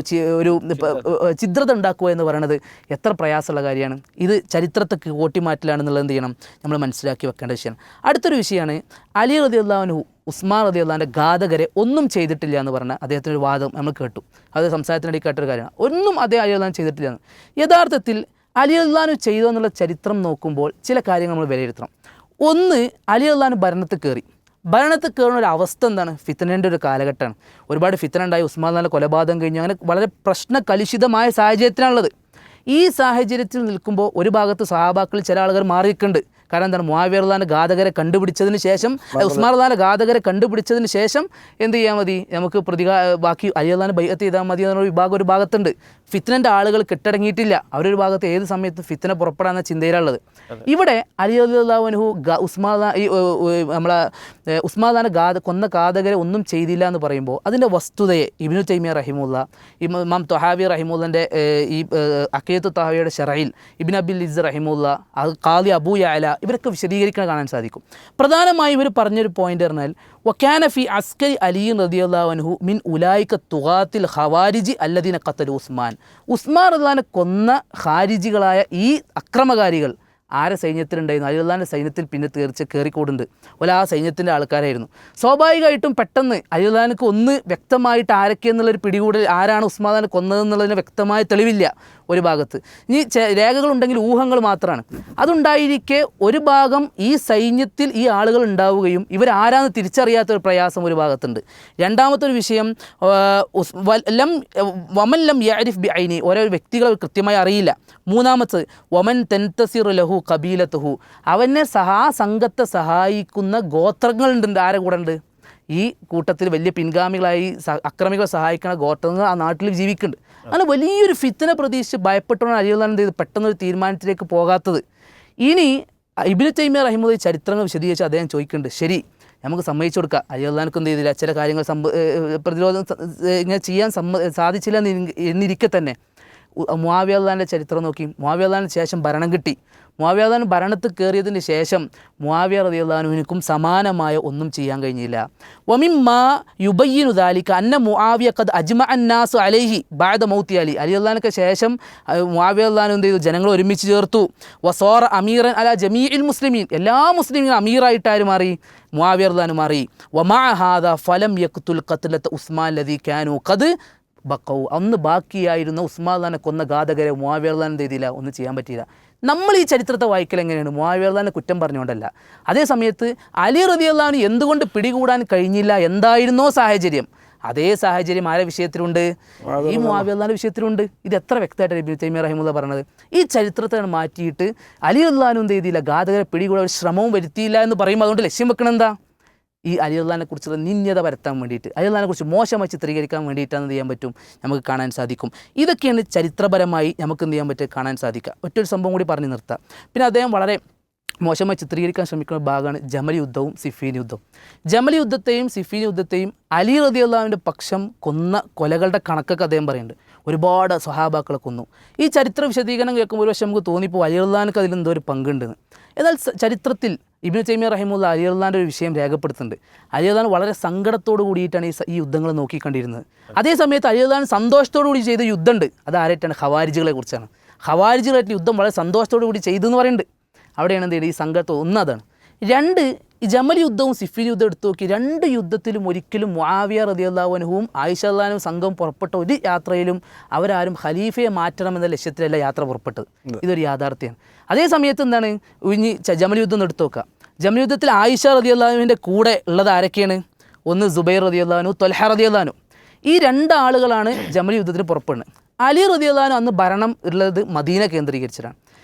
ഛിദ്രത ഉണ്ടാക്കുക എന്ന് പറയുന്നത് എത്ര പ്രയാസമുള്ള കാര്യമാണ്. ഇത് ചരിത്രത്തെ കോട്ടിമാറ്റലാണെന്നുള്ളത് എന്ത് ചെയ്യണം, നമ്മൾ മനസ്സിലാക്കി വെക്കേണ്ട വിഷയമാണ്. അടുത്തൊരു വിഷയമാണ് അലി റളിയല്ലാഹു അൻഹു ഉസ്മാൻ റളിയല്ലാഹുവിൻ്റെ ഘാതകരെ ഒന്നും ചെയ്തിട്ടില്ല എന്ന് പറഞ്ഞാൽ അദ്ദേഹത്തിനൊരു വാദം നമ്മൾ കേട്ടു. അത് സംസാരത്തിനിടയിൽ കേട്ടൊരു കാര്യമാണ്. ഒന്നും അലി റളിയല്ലാഹു ചെയ്തിട്ടില്ല എന്ന്. യഥാർത്ഥത്തിൽ അലി റളിയല്ലാഹു ചെയ്തു എന്നുള്ള ചരിത്രം നോക്കുമ്പോൾ ചില കാര്യങ്ങൾ നമ്മൾ വിലയിരുത്തണം. ഒന്ന്, അലി റളിയല്ലാഹു ഭരണത്തിൽ കയറുന്ന ഒരു അവസ്ഥ എന്താണ്, ഫിത്തനേൻ്റെ ഒരു കാലഘട്ടമാണ്. ഒരുപാട് ഫിത്തന ഉണ്ടായി, ഉസ്മാൻ റളിയല്ലാഹു കൊലപാതകം കഴിഞ്ഞു, അങ്ങനെ വളരെ പ്രശ്നകലുഷിതമായ സാഹചര്യത്തിലാണുള്ളത്. ഈ സാഹചര്യത്തിൽ നിൽക്കുമ്പോൾ ഒരു ഭാഗത്ത് സഹാബാക്കളിൽ ചില ആളുകൾ മാറിയിട്ടുണ്ട്. കാരണം എന്താണ്, മുആവിയ റളിയല്ലാഹു ഘാതകരെ കണ്ടുപിടിച്ചതിന് ശേഷം, ഉസ്മാൻ റളിയല്ലാഹു ഘാതകരെ കണ്ടുപിടിച്ചതിന് ശേഷം എന്ത് ചെയ്യാൻ മതി, നമുക്ക് ബാക്കി അലി റളിയല്ലാഹു ബൈഅത്ത് ചെയ്താൽ മതി എന്നുള്ള വിഭാഗം ഒരു ഭാഗത്തുണ്ട്. ഫിത്തനൻ്റെ ആളുകൾ കെട്ടടങ്ങിയിട്ടില്ല, അവരൊരു ഭാഗത്ത് ഏത് സമയത്ത് ഫിത്തന പുറപ്പെടാമെന്ന ചിന്തയിലുള്ളത്. ഇവിടെ അലി റളിയല്ലാഹു അൻഹു ഉസ്മാൻ റളിയല്ലാഹു കൊന്ന ഘാതകരെ ഒന്നും ചെയ്തില്ല എന്ന് പറയുമ്പോൾ അതിൻ്റെ വസ്തുതയെ ഇബ്നു തൈമിയ റഹിമുള്ള, ഇമാം ത്വഹാവി റഹിമുള്ളൻ്റെ ഈ അഖീദത്തു ത്വഹാവിയുടെ ശറയിൽ, ഇബ്നു അബിൽ ഇസ് റഹിമുള്ള, ഖാദി അബൂ യഅല, ഇവരൊക്കെ വിശദീകരിക്കാൻ കാണാൻ സാധിക്കും. പ്രധാനമായും ഇവർ പറഞ്ഞൊരു പോയിന്റ് പറഞ്ഞാൽ വക്കാന ഫി അസ്കരി അലി റളിയല്ലാഹു അൻഹു മിൻ ഉലായിക തുഗാത്തിൽ ഖവാരിജി അല്ലദീന ഖതലു ഉസ്മാൻ റളിയല്ലാഹു കൊന്ന ഖാരിജികളായ ഈ അക്രമകാരികൾ ആരെ സൈന്യത്തിലുണ്ടായിരുന്നു, അലി റളിയല്ലാഹുവിൻ്റെ സൈന്യത്തിൽ പിന്നെ കയറിക്കൂടുണ്ട്. ആ സൈന്യത്തിൻ്റെ ആൾക്കാരായിരുന്നു. സ്വാഭാവികമായിട്ടും പെട്ടെന്ന് അലി റളിയല്ലാഹുവിന് ഒന്ന് വ്യക്തമായിട്ട് ആരൊക്കെ എന്നുള്ളൊരു പിടികൂടൽ, ആരാണ് ഉസ്മാൻ റളിയല്ലാഹു കൊന്നതെന്നുള്ളതിന് വ്യക്തമായ തെളിവില്ല ഒരു ഭാഗത്ത്. ഇനി രേഖകളുണ്ടെങ്കിൽ ഊഹങ്ങൾ മാത്രമാണ്. അതുണ്ടായിരിക്കെ ഒരു ഭാഗം ഈ സൈന്യത്തിൽ ഈ ആളുകൾ ഉണ്ടാവുകയും ഇവരാരാന്ന് തിരിച്ചറിയാത്തൊരു പ്രയാസം ഒരു ഭാഗത്തുണ്ട്. രണ്ടാമത്തെ ഒരു വിഷയം, വമൻ ലം യഅരിഫ് ബി ഐനി, ഓരോ വ്യക്തികളെ കൃത്യമായി അറിയില്ല. മൂന്നാമത്തത് വമൻ തൻതസിറു ലഹു ഖബീലത്തുഹു, അവനെ സംഘത്തെ സഹായിക്കുന്ന ഗോത്രങ്ങളുണ്ട്. ആരെ കൂടെ ഉണ്ട്, ഈ കൂട്ടത്തിൽ വലിയ പിൻഗാമികളായി അക്രമികളെ സഹായിക്കുന്ന ഗോത്രങ്ങൾ ആ നാട്ടിൽ ജീവിക്കുന്നുണ്ട്. അങ്ങനെ വലിയൊരു ഫിത്തന പ്രതീക്ഷിച്ച് ഭയപ്പെട്ടുകൊണ്ട് അലി റളിയല്ലാഹു അൻഹു പെട്ടെന്നൊരു തീരുമാനത്തിലേക്ക് പോകാത്തത്. ഇനി ഇബ്നു തൈമിയ റഹിമഹുള്ള ചരിത്രങ്ങൾ വിശദീകരിച്ച് അദ്ദേഹം ചോദിക്കുന്നുണ്ട്, ശരി നമുക്ക് സമ്മതിച്ചു കൊടുക്കുക, അലി റളിയല്ലാഹു അൻഹു എന്ത് ചെയ്തില്ല, ചില കാര്യങ്ങൾ പ്രതിരോധം ഇങ്ങനെ ചെയ്യാൻ സാധിച്ചില്ല എന്നിരിക്കെ തന്നെ മുആവിയ റളിയല്ലാഹുവിൻ്റെ ചരിത്രം നോക്കി, മുആവിയ റളിയല്ലാഹുവിന് ശേഷം ഭരണം കിട്ടി. മുആവിയ റളിയല്ലാഹു ഭരണത്തിൽ കയറിയതിന് ശേഷം മുആവിയ റളിയല്ലാഹുവിനും സമാനമായ ഒന്നും ചെയ്യാൻ കഴിഞ്ഞില്ല. വമിമ്മാ യുബയ്യിനു ദാലിക അന്ന മുആവിയ ഖദ് അജ്മഅ അന്നാസു അലൈഹി ബഅദ മൗതി അലി, അലി റളിയല്ലാഹുവിന് ശേഷം മുആവിയ റളിയല്ലാഹു എന്ത് ചെയ്തു, ജനങ്ങൾ ഒരുമിച്ച് ചേർത്തു. വസോറ അമീറൻ അല ജമീഇൽ മുസ്ലിമീൻ, എല്ലാ മുസ്ലിമീനും അമീറായിട്ട് ആര് മാറി, മുആവിയ റളിയല്ലാഹു മാറി. വമഅ ഹാദാ ഫലം യഖ്തുൽ ഖത്ലത ഉസ്മാൻ ലദി കാനു ഖദ് ബഖൗ, അന്ന് ബാക്കിയായിരുന്ന ഉസ്മാൻ റളിയല്ലാഹുവിനെ കൊന്ന ഘാതകരെ മുആവിയ റളിയല്ലാഹു ചെയ്തില്ല, ഒന്നും ചെയ്യാൻ പറ്റിയില്ല. നമ്മൾ ഈ ചരിത്രത്തെ വായിക്കൽ എങ്ങനെയാണ്, മുആവിയ റളിയല്ലാഹുവിനെ കുറ്റം പറഞ്ഞുകൊണ്ടല്ല. അതേ സമയത്ത് അലി റളിയല്ലാഹുവിന് എന്തുകൊണ്ട് പിടികൂടാൻ കഴിഞ്ഞില്ല, എന്തായിരുന്നോ സാഹചര്യം, അതേ സാഹചര്യം ആരുടെ വിഷയത്തിലുണ്ട്, ഈ മുആവിയ റളിയല്ലാഹുവിൻ്റെ വിഷയത്തിലുണ്ട്. ഇത് എത്ര വ്യക്തമായിട്ട് ഇബ്നു തൈമിയ റഹിമഹുള്ള പറഞ്ഞത്. ഈ ചരിത്രത്തെ മാറ്റിയിട്ട് അലി റളിയല്ലാഹു എന്ത് ചെയ്തില്ല, ഘാതകരെ പിടികൂടാൻ ഒരു ശ്രമവും വരുത്തിയില്ല എന്ന് പറയുമ്പോൾ അതുകൊണ്ട് ലക്ഷ്യം വെക്കണം എന്താ, ഈ അലി റളിയല്ലാഹുവിനെ കുറിച്ചുള്ള നിന്ദ്യത പരത്താൻ വേണ്ടിയിട്ട്, അലി റളിയല്ലാഹുവിനെ കുറിച്ച് മോശമായി ചിത്രീകരിക്കാൻ വേണ്ടിയിട്ടാണ് ചെയ്യാൻ പറ്റും, നമുക്ക് കാണാൻ സാധിക്കും. ഇതൊക്കെയാണ് ചരിത്രപരമായി നമുക്ക് എന്ത് ചെയ്യാൻ പറ്റും, കാണാൻ സാധിക്കുക. ഒറ്റൊരു സംഭവം കൂടി പറഞ്ഞു നിർത്താം. പിന്നെ അദ്ദേഹം വളരെ മോശമായി ചിത്രീകരിക്കാൻ ശ്രമിക്കുന്ന ഭാഗമാണ് ജമൽ യുദ്ധവും സിഫീൻ യുദ്ധവും. ജമൽ യുദ്ധത്തെയും സിഫീൻ യുദ്ധത്തെയും അലി റളിയല്ലാഹുവിൻ്റെ പക്ഷം കൊന്ന കൊലകളുടെ കണക്കൊക്കെ അദ്ദേഹം പറയുന്നുണ്ട്. ഒരുപാട് സ്വഹാബാക്കളെ കൊന്നു. ഈ ചരിത്ര വിശദീകരണം കേൾക്കുമ്പോൾ ഒരു പക്ഷേ നമുക്ക് തോന്നിപ്പോൾ അലി റളിയല്ലാഹുവിന് അതിലെന്തോ ഒരു പങ്കുണ്ടെന്ന്. എന്നാൽ ചരിത്രത്തിൽ ഇബ്നു തൈമിയ റഹിമഹുള്ള അലി റളിയല്ലാഹുവിൻ്റെ ഒരു വിഷയം രേഖപ്പെടുത്തുന്നുണ്ട്. അലി റളിയല്ലാഹു വളരെ സങ്കടത്തോടു കൂടിയിട്ടാണ് ഈ യുദ്ധങ്ങൾ നോക്കിക്കണ്ടിരുന്നത്. അതേ സമയത്ത് അലി റളിയല്ലാഹു സന്തോഷത്തോടു കൂടി ചെയ്ത യുദ്ധമുണ്ട്, അത് ആരായിട്ടാണ്, ഖവാരിജികളെ കുറിച്ചാണ്. ഖവാരിജികളായിട്ട് യുദ്ധം വളരെ സന്തോഷത്തോടു കൂടി ചെയ്തു എന്ന് പറയുന്നുണ്ട്. അവിടെയാണ് എന്ത് ചെയ്യുന്നത്, ഈ സംഘത്തെ ഒന്നതാണ്. രണ്ട്, ഈ ജമൽ യുദ്ധവും സിഫീൻ യുദ്ധവും എടുത്തു നോക്കി, രണ്ട് യുദ്ധത്തിലും ഒരിക്കലും മുആവിയ റളിയല്ലാഹു അൻഹുവും ആയിഷ റളിയല്ലാഹു അൻഹയും സംഘവും പുറപ്പെട്ട ഒരു യാത്രയിലും അവരാരും ഖലീഫയെ മാറ്റണമെന്ന ലക്ഷ്യത്തിലല്ല യാത്ര പുറപ്പെട്ടത്. ഇതൊരു യാഥാർത്ഥ്യമാണ്. അതേ സമയത്ത് എന്താണ്, ഇനി ജമൽ യുദ്ധം ഒന്ന് എടുത്തു നോക്കുക. ജമൽ യുദ്ധത്തിൽ ആയിഷ റളിയല്ലാഹു അൻഹയുടെ കൂടെ ഉള്ളത് ആരൊക്കെയാണ്, ഒന്ന് സുബൈർ റളിയല്ലാഹു അൻഹു, ത്വൽഹ റളിയല്ലാഹു അൻഹു. ഈ രണ്ട് ആളുകളാണ് ജമൽ യുദ്ധത്തിന് പുറപ്പെടുന്നത്. അലി റളിയല്ലാഹു അൻഹു അന്ന് ഭരണം ഉള്ളത് മദീന കേന്ദ്രീകരിച്ചിട്ടാണ്.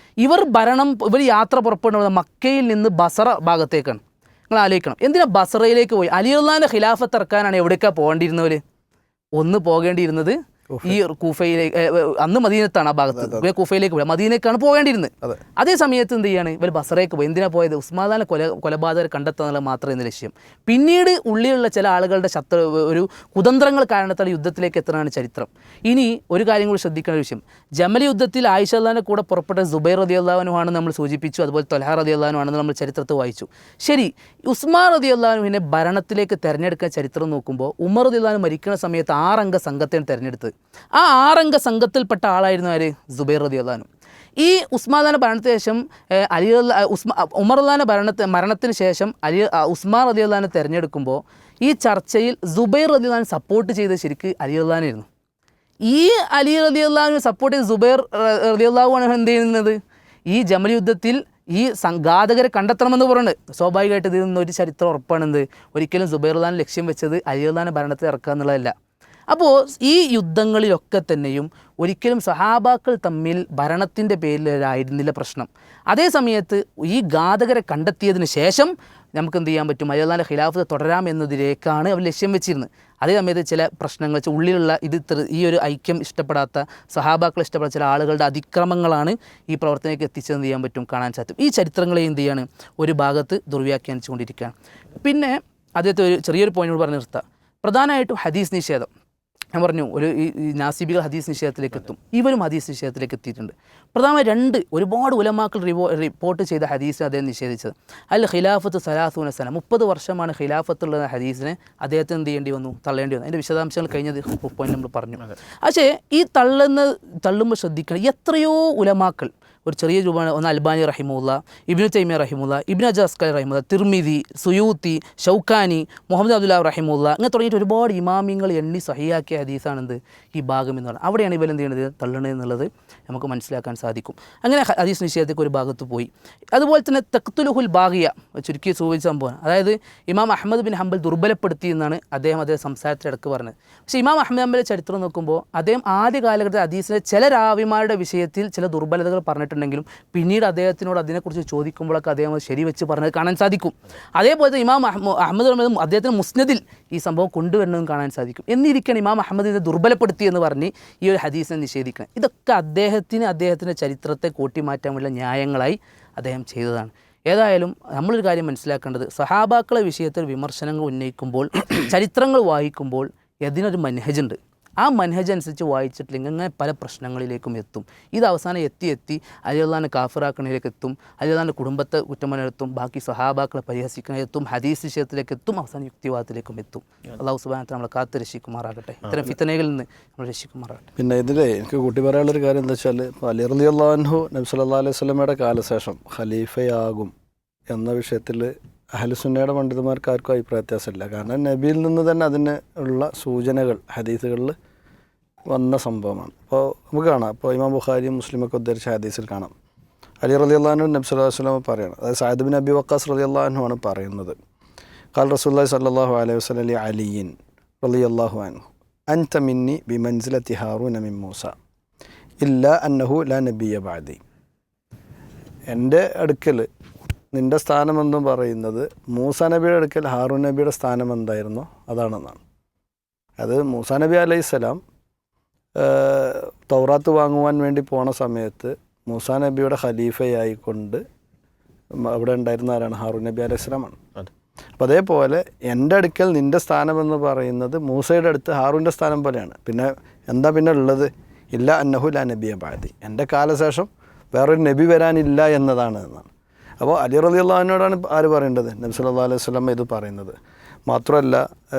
ഇവർ യാത്ര പുറപ്പെടുന്നത് മക്കയിൽ നിന്ന് ബസറ ഭാഗത്തേക്കാണ്. നിങ്ങൾ ആലോചിക്കണം, എന്തിനാ ബസറയിലേക്ക് പോയി? അലി റളിയല്ലാഹുവിന്റെ ഖിലാഫത്ത് ഇറക്കാനാണ് എവിടേക്കാണ് പോകേണ്ടിയിരുന്നവർ? ഒന്ന് പോകേണ്ടിയിരുന്നത് ഈ കൂഫയിലേക്ക്, അന്ന് മദീനത്താണ് ആ ഭാഗത്ത്, കൂഫയിലേക്ക് പോയി മദീനക്കാണ് പോകേണ്ടിയിരുന്നത്. അതേ സമയത്ത് എന്ത് ചെയ്യാണ് ഇവർ ബസറയ്ക്ക് പോയി? എന്തിനാ പോയത്? ഉസ്മാനെ കൊലപാതകരെ കണ്ടെത്തുക എന്നുള്ളത് മാത്രമായിരുന്നു ലക്ഷ്യം. പിന്നീട് ഉള്ളിലുള്ള ചില ആളുകളുടെ ഒരു കുതന്ത്രങ്ങൾ കാരണത്താൽ യുദ്ധത്തിലേക്ക് എത്തുന്നതാണ് ചരിത്രം. ഇനി ഒരു കാര്യം കൂടി ശ്രദ്ധിക്കേണ്ട വിഷയം, ജമൽ യുദ്ധത്തിൽ ആയിഷ റളിയല്ലാഹുവിന്റെ കൂടെ പുറപ്പെട്ട സുബൈർ റളിയല്ലാഹു അൻഹു ആണെന്ന് നമ്മൾ സൂചിപ്പിച്ചു, അതുപോലെ ത്വൽഹ റളിയല്ലാഹു അൻഹു ആണെന്ന് നമ്മൾ ചരിത്രത്തിൽ വായിച്ചു. ശരി, ഉസ്മാൻ റളിയല്ലാഹു അൻഹുവിനെ ഭരണത്തിലേക്ക് തിരഞ്ഞെടുക്കുന്ന ചരിത്രം നോക്കുമ്പോൾ ഉമർ റളിയല്ലാഹു അൻഹു മരിക്കുന്ന സമയത്ത് 6 അംഗ സംഘത്തെയാണ് തിരഞ്ഞെടുത്തത്. ആ 6 അംഗ സംഘത്തിൽപ്പെട്ട ആളായിരുന്നു ആര്? സുബൈർ റളിയല്ലാഹു അൻഹു. ഈ ഉസ്മാൻ ഭരണത്തിന് ശേഷം ഉമർ റളിയല്ലാഹുവിന്റെ മരണത്തിന് ശേഷം ഉസ്മാൻ റളിയല്ലാഹു അൻഹു തിരഞ്ഞെടുക്കുമ്പോൾ ഈ ചർച്ചയിൽ സുബൈർ റളിയല്ലാഹു അൻഹു സപ്പോർട്ട് ചെയ്ത് ശരിക്ക് അലി റളിയല്ലാഹു അൻഹു ആയിരുന്നു. ഈ അലി റളിയല്ലാഹു അൻഹു സപ്പോർട്ട് ചെയ്ത് സുബൈർ റളിയല്ലാഹു അൻഹു എന്ത് ചെയ്യുന്നത്? ഈ ജമൽ യുദ്ധത്തിൽ ഈ ഘാതകരെ കണ്ടെത്തണമെന്ന് പറയുന്നുണ്ട്. സ്വാഭാവികമായിട്ട് ഇതിൽ നിന്നൊരു ചരിത്രം ഉറപ്പാണെന്ത്? ഒരിക്കലും സുബൈർ റളിയല്ലാഹു അൻഹു ലക്ഷ്യം വെച്ചത് അലി റളിയല്ലാഹു അൻഹു ഭരണത്തിൽ ഇറക്കുക എന്നുള്ളതല്ല. അപ്പോൾ ഈ യുദ്ധങ്ങളിലൊക്കെ തന്നെയും ഒരിക്കലും സഹാബാക്കൾ തമ്മിൽ ഭരണത്തിൻ്റെ പേരിലായിരുന്നില്ല പ്രശ്നം. അതേ സമയത്ത് ഈ ഘാതകരെ കണ്ടെത്തിയതിന് ശേഷം നമുക്ക് എന്ത് ചെയ്യാൻ പറ്റും? അലി റളിയല്ലാഹുവിന്റെ ഖിലാഫത്ത് തുടരാം എന്നതിലേക്കാണ് അവർ ലക്ഷ്യം വെച്ചിരുന്നത്. അതേ സമയത്ത് ചില പ്രശ്നങ്ങൾ, ഉള്ളിലുള്ള ഈ ഒരു ഐക്യം ഇഷ്ടപ്പെടാത്ത, സഹാബാക്കൾ ഇഷ്ടപ്പെടാത്ത ചില ആളുകളുടെ അതിക്രമങ്ങളാണ് ഈ പ്രവർത്തനത്തിലേക്ക് എത്തിച്ചതെന്ന് ചെയ്യാൻ പറ്റും, കാണാൻ സാധിക്കും. ഈ ചരിത്രങ്ങളെ എന്ത് ചെയ്യാണ് ഒരു ഭാഗത്ത് ദുർവ്യാഖ്യാനിച്ചുകൊണ്ടിരിക്കുകയാണ്. പിന്നെ അദ്ദേഹത്തെ ഒരു ചെറിയൊരു പോയിന്റ് പറഞ്ഞ് നിർത്താം. പ്രധാനമായിട്ടും ഹദീസ് നിഷേധം. ഞാൻ പറഞ്ഞു, ഈ നാസിബികൾ ഹദീസ് നിഷേധത്തിലേക്ക് എത്തും, ഇവരും ഹദീസ് നിഷേധത്തിലേക്ക് എത്തിയിട്ടുണ്ട്. പ്രധാനമായി ഒരുപാട് ഉലമാക്കൾ റിപ്പോർട്ട് ചെയ്ത ഹദീസിനെ അദ്ദേഹം നിഷേധിച്ചത്. അൽ ഖിലാഫത്ത് 30 സന, 30 വർഷമാണ് ഖിലാഫത്തുള്ള ഹദീസിനെ അദ്ദേഹത്തിന് എന്ത് ചെയ്യേണ്ടി വന്നു? തള്ളേണ്ടി വന്നു. അതിൻ്റെ വിശദാംശങ്ങൾ കഴിഞ്ഞ പോയിന്റ് നമ്മൾ പറഞ്ഞു. പക്ഷേ ഈ തള്ളുമ്പോൾ ശ്രദ്ധിക്കണം, എത്രയോ ഉലമാക്കൾ, ഒരു ചെറിയ രൂപമാണ്. ഒന്ന് അൽബാനി റഹിമുല്ല, ഇബ്നു തൈമിയ റഹിമുല്ല, ഇബ്നു ഹജർ അസ്കലി റഹിമുല്ല, തിർമിദി, സുയൂത്തി, ഷൗക്കാനി, മുഹമ്മദ് അബ്ദുല്ലാഹ് റഹിമുല്ല, അങ്ങനെ തുടങ്ങിയിട്ട് ഒരുപാട് ഇമാമിങ്ങൾ എണ്ണി സഹിയാക്കിയ ഹദീസാണെന്ത് ഈ ഭാഗം എന്ന് പറയുന്നത്. അവിടെയാണ് ഇവരെന്ത് ചെയ്യണത്? തള്ളണത് എന്നുള്ളത് നമുക്ക് മനസ്സിലാക്കാൻ സാധിക്കും. അങ്ങനെ ഹദീസ് നിഷേധത്തേക്ക് ഒരു ഭാഗത്ത് പോയി. അതുപോലെ തന്നെ തഖ്തുലുഹുൽ ബാഗിയ, ചുരുക്കി സൂചിച്ച സംഭവം, അതായത് ഇമാം അഹ്മദ് ബിൻ ഹംബൽ ദുർബലപ്പെടുത്തി എന്നാണ് അദ്ദേഹം സംസാരത്തിലിടക്ക് പറഞ്ഞത്. പക്ഷേ ഇമാം അഹ്മദ് ഹംബലിൻ്റെ ചരിത്രം നോക്കുമ്പോൾ അദ്ദേഹം ആദ്യ കാലഘട്ടത്തിൽ ഹദീസിലെ ചില റാവിമാരുടെ വിഷയത്തിൽ ചില ദുർബലതകൾ പറഞ്ഞിട്ടുണ്ടെങ്കിലും പിന്നീട് അദ്ദേഹത്തിനോട് അതിനെക്കുറിച്ച് ചോദിക്കുമ്പോഴൊക്കെ അദ്ദേഹം ശരിവെച്ച് പറഞ്ഞത് കാണാൻ സാധിക്കും. അതേപോലെ ഇമാം അഹ്മദ് അദ്ദേഹത്തിന് മുസ്നദിൽ ഈ സംഭവം കൊണ്ടുവരുന്നതും കാണാൻ സാധിക്കും. എന്നിരിക്കണം ഇമാം അഹ്മദ് ഇതിനെ ദുർബലപ്പെടുത്തി എന്ന് പറഞ്ഞ് ഈ ഒരു ഹദീസിനെ നിഷേധിക്കണം. ഇതൊക്കെ അദ്ദേഹത്തിൻ്റെ ചരിത്രത്തെ കൂട്ടിമാറ്റാൻ വേണ്ട ന്യായങ്ങളായി അദ്ദേഹം ചെയ്തതാണ്. ഏതായാലും നമ്മളൊരു കാര്യം മനസ്സിലാക്കേണ്ടത്, സഹാബാക്കളെ വിഷയത്തിൽ വിമർശനങ്ങൾ ഉന്നയിക്കുമ്പോൾ, ചരിത്രങ്ങൾ വായിക്കുമ്പോൾ അതിനൊരു മനഹജുണ്ട്. ആ മനഹജ് അനുസരിച്ച് വായിച്ചിട്ടില്ലെങ്കിൽ അങ്ങനെ പല പ്രശ്നങ്ങളിലേക്കും എത്തും. ഇത് അവസാനം എത്തി അലി റളിയല്ലാഹു കാഫിറാക്കണയിലേക്ക് എത്തും, അലി റളിയല്ലാഹുവിൻ്റെ കുടുംബത്തെ കുറ്റമനെത്തും, ബാക്കി സഹാബാക്കളെ പരിഹസിക്കണെത്തും, ഹദീസ് വിഷയത്തിലേക്ക് എത്തും, അവസാനം യുക്തിവാദത്തിലേക്കും എത്തും. അല്ലാഹു സുബ്ഹാനഹു വ തആല നമ്മളെ കാത്ത് രക്ഷിക്കുമാറാകട്ടെ, ഇത്തരം ഫിത്തനകളിൽ നിന്ന് നമ്മൾ രക്ഷിക്കുമാറാകട്ടെ. പിന്നെ ഇതിൽ എനിക്ക് കൂട്ടി പറയാനുള്ളൊരു കാര്യം എന്താ വെച്ചാൽ, അലി റളിയല്ലാഹു അൻഹു നബി സല്ലല്ലാഹു അലൈഹി വസല്ലമയുടെ കാലശേഷം ഖലീഫയാകും എന്ന വിഷയത്തിൽ അഹ്ലുസുന്നയുടെ പണ്ഡിതന്മാർക്ക് ആർക്കും അഭിപ്രായ വ്യത്യാസമില്ല. കാരണം നബിയിൽ നിന്ന് തന്നെ അതിന് ഉള്ള സൂചനകൾ ഹദീസുകളിൽ വന്ന സംഭവമാണ്. അപ്പോൾ നമുക്ക് കാണാം, ഇപ്പോൾ ഇമാം ബുഖാരിയും മുസ്ലിമൊക്കെ ഉദ്ധരിച്ച ഹദീസിൽ കാണാം, അലി റളിയല്ലാഹു അൻഹു നബി സല്ലല്ലാഹു അലൈഹി വസല്ലം പറയണം, അതായത് സഅദ് ബിൻ അബി വഖാസ് റളിയല്ലാഹു അൻഹു ആണ് പറയുന്നത്, ഖാല റസൂലുള്ളാഹി സ്വല്ലല്ലാഹു അലൈഹി വസല്ലം ലി അലിയിൻ റളിയല്ലാഹു അൻഹു അൻത മിന്നി ബിമൻസിലത്തി ഹാറൂന മിൻ മൂസ ഇല്ലാ അന്നഹു ലാ നബിയ ബഅദി. എൻ്റെ അടുക്കൽ നിൻ്റെ സ്ഥാനമെന്ന് പറയുന്നത് മൂസ നബിയുടെ അടുക്കൽ ഹാറൂൻ നബിയുടെ സ്ഥാനം എന്തായിരുന്നോ അതാണെന്നാണ്. അത് മൂസ നബി അലൈഹിസ്സലാം തൗറാത്ത് വാങ്ങുവാൻ വേണ്ടി പോണ സമയത്ത് മൂസ നബിയുടെ ഖലീഫയായിക്കൊണ്ട് അവിടെ ഉണ്ടായിരുന്ന ആരാണ്? ഹാറൂൻ നബി അലൈഹിസ്സലാമാണ്. അപ്പോൾ അതേപോലെ എൻ്റെ അടുക്കൽ നിൻ്റെ സ്ഥാനമെന്ന് പറയുന്നത് മൂസയുടെ അടുത്ത് ഹാറൂൻ്റെ സ്ഥാനം പോലെയാണ്. പിന്നെ എന്താ പിന്നെ ഉള്ളത്? ഇല്ല അന്നഹു ലാ നബിയ ബഅദി, എൻ്റെ കാലശേഷം വേറൊരു നബി വരാനില്ല എന്നതാണ് എന്നാണ്. അപ്പോൾ അലി റളിയല്ലാഹു അൻഹുവിനോടാണ് ആര് പറയേണ്ടത്? നബി സല്ലല്ലാഹു അലൈഹി വസല്ലം ഇത് പറയുന്നത്. മാത്രമല്ല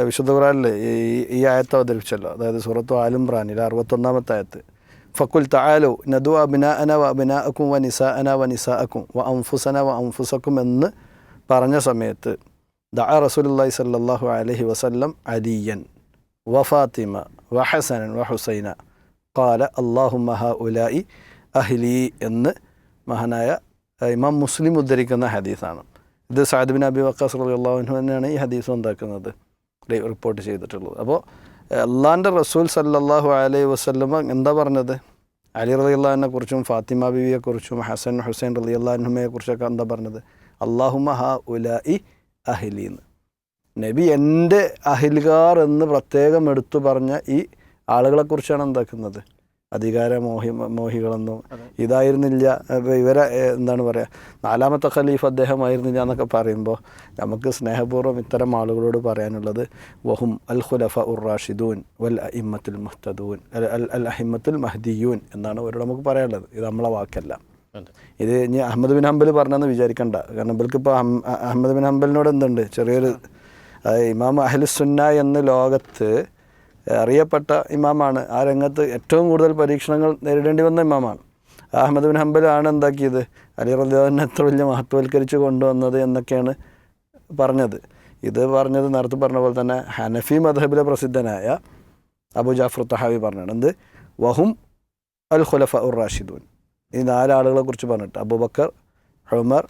വിശുദ്ധ ഖുർആനിൽ ഈ ആയത്ത് അവതരിപ്പിച്ചല്ലോ, അതായത് സൂറത്തു ആൽ ഇംറാനിൽ 61-ാമത്തെ ആയത്ത്, ഫഖുൽ തആലു നദു അബ്നാഅന വ അബ്നാഅക്കും വ നിസാഅന വ നിസാഅക്കും വ അൻഫുസന വ അൻഫുസക്കും എന്ന് പറഞ്ഞ സമയത്ത് ദഅ റസൂലുള്ളാഹി സ്വല്ലല്ലാഹു അലൈഹി വസല്ലം അലിയൻ വ ഫാത്തിമ വ ഹസനൻ വ ഹുസൈന ഖാല അല്ലാഹുമ്മ ഹഉലാഇ അഹ്ലി എന്ന് മഹാനായ ഇമാം മുസ്ലിം ഉദ്ധരിക്കുന്ന ഹദീസാണ്. ഇത് സഅദ് ബിൻ അബി വഖാസ് റളിയല്ലാഹു അൻഹു തന്നെയാണ് ഈ ഹദീസ് ഉണ്ടാക്കുന്നത്, റിപ്പോർട്ട് ചെയ്തിട്ടുള്ളത്. അപ്പോൾ അള്ളാഹിൻ്റെ റസൂൽ സല്ലല്ലാഹു അലൈഹി വസല്ലമ എന്താ പറഞ്ഞത്? അലി റളിയല്ലാഹുവിനെ കുറിച്ചും ഫാത്തിമ ബീവിയെക്കുറിച്ചും ഹസൻ ഹുസൈൻ റളിയല്ലാഹുവിനെ കുറിച്ചൊക്കെ എന്താ പറഞ്ഞത്? അല്ലാഹുമ്മ ഹാ ഉലാഇ അഹ്ലീന്ന്. നബി എൻ്റെ അഹിൽകാർ എന്ന് പ്രത്യേകം എടുത്തു പറഞ്ഞ ഈ ആളുകളെക്കുറിച്ചാണ് എന്താക്കുന്നത്? മോഹികളെന്നും ഇതായിരുന്നില്ല ഇവരെ എന്താണ് പറയുക, 4ാമത്തെ ഖലീഫ അദ്ദേഹമായിരുന്നില്ല എന്നൊക്കെ പറയുമ്പോൾ നമുക്ക് സ്നേഹപൂർവ്വം ഇത്തരം ആളുകളോട് പറയാനുള്ളത് വഹും അൽ ഖുലഫ ഉർ റാഷിദൂൻ വൽ അഇമ്മത്തുൽ മുഹ്തദൂൻ അൽ അഹിമ്മത്തുൽ മഹ്ദിയൂൻ എന്നാണ് അവരോട് നമുക്ക് പറയാനുള്ളത്. ഇത് നമ്മളെ വാക്കല്ല. ഇത് ഇനി അഹമ്മദ് ബിൻ ഹംബൽ പറഞ്ഞെന്ന് വിചാരിക്കണ്ട. കാരണം ഇവർക്ക് ഇപ്പോൾ അഹമ്മദ് ബിൻ ഹംബലിനോട് എന്തുണ്ട്, ചെറിയൊരു ഇമാം അഹ്ലുസുന്ന എന്ന ലോകത്ത് അറിയപ്പെട്ട ഇമാമാണ്. ആ രംഗത്ത് ഏറ്റവും കൂടുതൽ പരീക്ഷണങ്ങൾ നേരിടേണ്ടി വന്ന ഇമാമാണ്. അഹമ്മദ് ബിൻ ഹംബലാണ് എന്താക്കിയത്, അലി റളിയല്ലാഹുവിനെ എത്ര വലിയ മഹത്വവൽക്കരിച്ച് കൊണ്ടുവന്നത് എന്നൊക്കെയാണ് പറഞ്ഞത്. ഇത് പറഞ്ഞത് നേരത്തെ പറഞ്ഞ പോലെ തന്നെ ഹനഫി മദ്ഹബിലെ പ്രസിദ്ധനായ അബൂ ജാഫർ തഹാവി പറഞ്ഞാണ്. എന്ത്? വഹും അൽ ഖുലഫ ഉർ റാഷിദൂൻ. ഈ 4 ആളുകളെ കുറിച്ച് പറഞ്ഞിട്ട് അബൂബക്കർ, ഉമർ,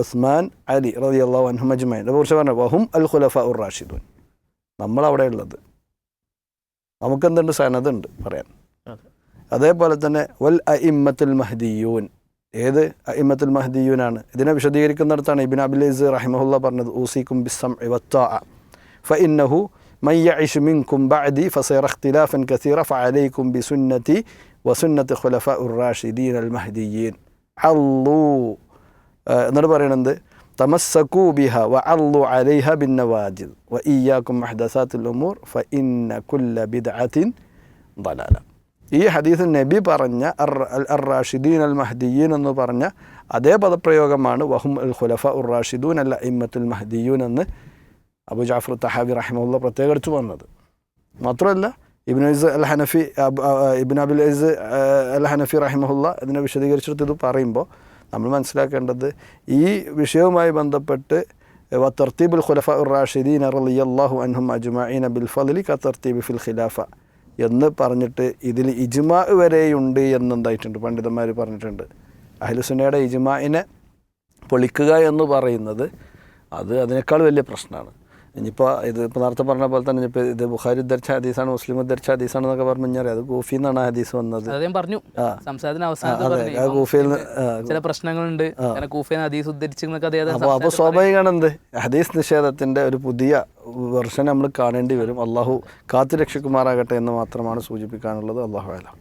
ഉസ്മാൻ, അലി റളിയല്ലാഹു അൻഹും അജ്മഈൻ കുറിച്ച് പറഞ്ഞു വഹും അൽ ഖുലഫ ഉർ റാഷിദൂൻ. നമ്മളവിടെ ഉള്ളത് നമുക്കെന്തുണ്ട്, സനതുണ്ട് പറയാൻ. അതേപോലെ തന്നെ വൽ അഇമ്മത്തുൽ മഹ്ദിയൂൻ. ഏത് അഇമ്മത്തുൽ മഹ്ദിയൂനാണ്? ഇതിനെ വിശദീകരിക്കുന്നിടത്താണ് ഇബ്നു അബിൽ ഇസ് റഹിമഹുല്ലാ പറഞ്ഞത് ഊസിക്കും ബിസ്സംഇ വത്താഅ ഫഇന്നഹു മൻ യഇശ് മിൻകും ബഅദി ഫസയറ ഇഖ്തിലാഫൻ കസീറ ഫഅലൈക്കും ബിസുന്നതി വസുന്നത്തി ഖുലഫാഉർ റാഷിദീൻ അൽ മഹ്ദിയീൻ അള്ളൂ. എന്നിട്ട് പറയണത് തമസ്സകൂ ബിഹ വഅള്ളു അലൈഹ ബിന്നവാജിദ് വഇയ്യാകും മുഹ്ദസാത്തുൽ ഉമൂർ ഫഇന്ന കുല്ല ബിദ്അത്തിൻ ളലാല. ഈ ഹദീസിൽ നബി പറഞ്ഞ അർ റാഷിദീൻ അൽ മഹ്ദിയീൻ എന്ന് പറഞ്ഞ അതേ പദപ്രയോഗമാണ് വഹും അൽ ഖുലഫ ഉർ റാഷിദൂൻ അൽ അഇമ്മത്തുൽ മഹ്ദിയൂൻ എന്ന് അബൂ ജാഫർ തഹാവി റഹിമഹുല്ലാ പ്രത്യേകം എടുത്തു പറഞ്ഞത്. മാത്രമല്ല ഇബ്നു ഇസ് അൽ ഹനഫി ഇബ്നു അബിൽ ഇസ് അൽ ഹനഫി റഹിമഹുല്ലാ ഇതിനെ വിശദീകരിച്ചിട്ട് ഇത് പറയുമ്പോൾ നമ്മൾ മനസ്സിലാക്കേണ്ടത് ഈ വിഷയവുമായി ബന്ധപ്പെട്ട് തർത്തീബുൽ ഖുലഫാ ഉർ റാഷിദീൻ റളിയല്ലാഹു അൻഹും അജ്മഈന ബിൽ ഫളി കതർത്തീബ് ഫിൽ ഖിലാഫ എന്ന് പറഞ്ഞിട്ട് ഇതിൽ ഇജ്മാ വരെയുണ്ട് എന്നെന്തായിട്ടുണ്ട് പണ്ഡിതന്മാർ പറഞ്ഞിട്ടുണ്ട്. അഹ്ലുസുന്നയുടെ ഇജ്മാഇനെ പൊളിക്കുക എന്ന് പറയുന്നത് അതിനേക്കാൾ വലിയ പ്രശ്നമാണ്. ഇനിയിപ്പോൾ ഇപ്പോൾ നേരത്തെ പറഞ്ഞ പോലെ തന്നെ ഇനിയിപ്പോൾ ഇത് ബുഖാരി ഉദ്ധരിച്ച ഹദീസാണ്, മുസ്ലിം ഉദ്ധരിച്ച ഹദീസാണെന്നൊക്കെ പറഞ്ഞു കഴിഞ്ഞാൽ അത് കൂഫി എന്നാണ് ഹദീസ് വന്നത്. പറഞ്ഞു സംസാരത്തിന് കൂഫിയിൽ ചില പ്രശ്നങ്ങളുണ്ട്, ഹദീസ് ഉദ്ധരിച്ചെന്നൊക്കെ. അപ്പോൾ സ്വാഭാവികമാണ് എന്ത് ഹദീസ് നിഷേധത്തിൻ്റെ ഒരു പുതിയ വെർഷൻ നമ്മൾ കാണേണ്ടി വരും. അള്ളാഹു കാത്തു രക്ഷിക്കുമാറാകട്ടെ എന്ന് മാത്രമാണ് സൂചിപ്പിക്കാനുള്ളത്. അള്ളാഹു അലം.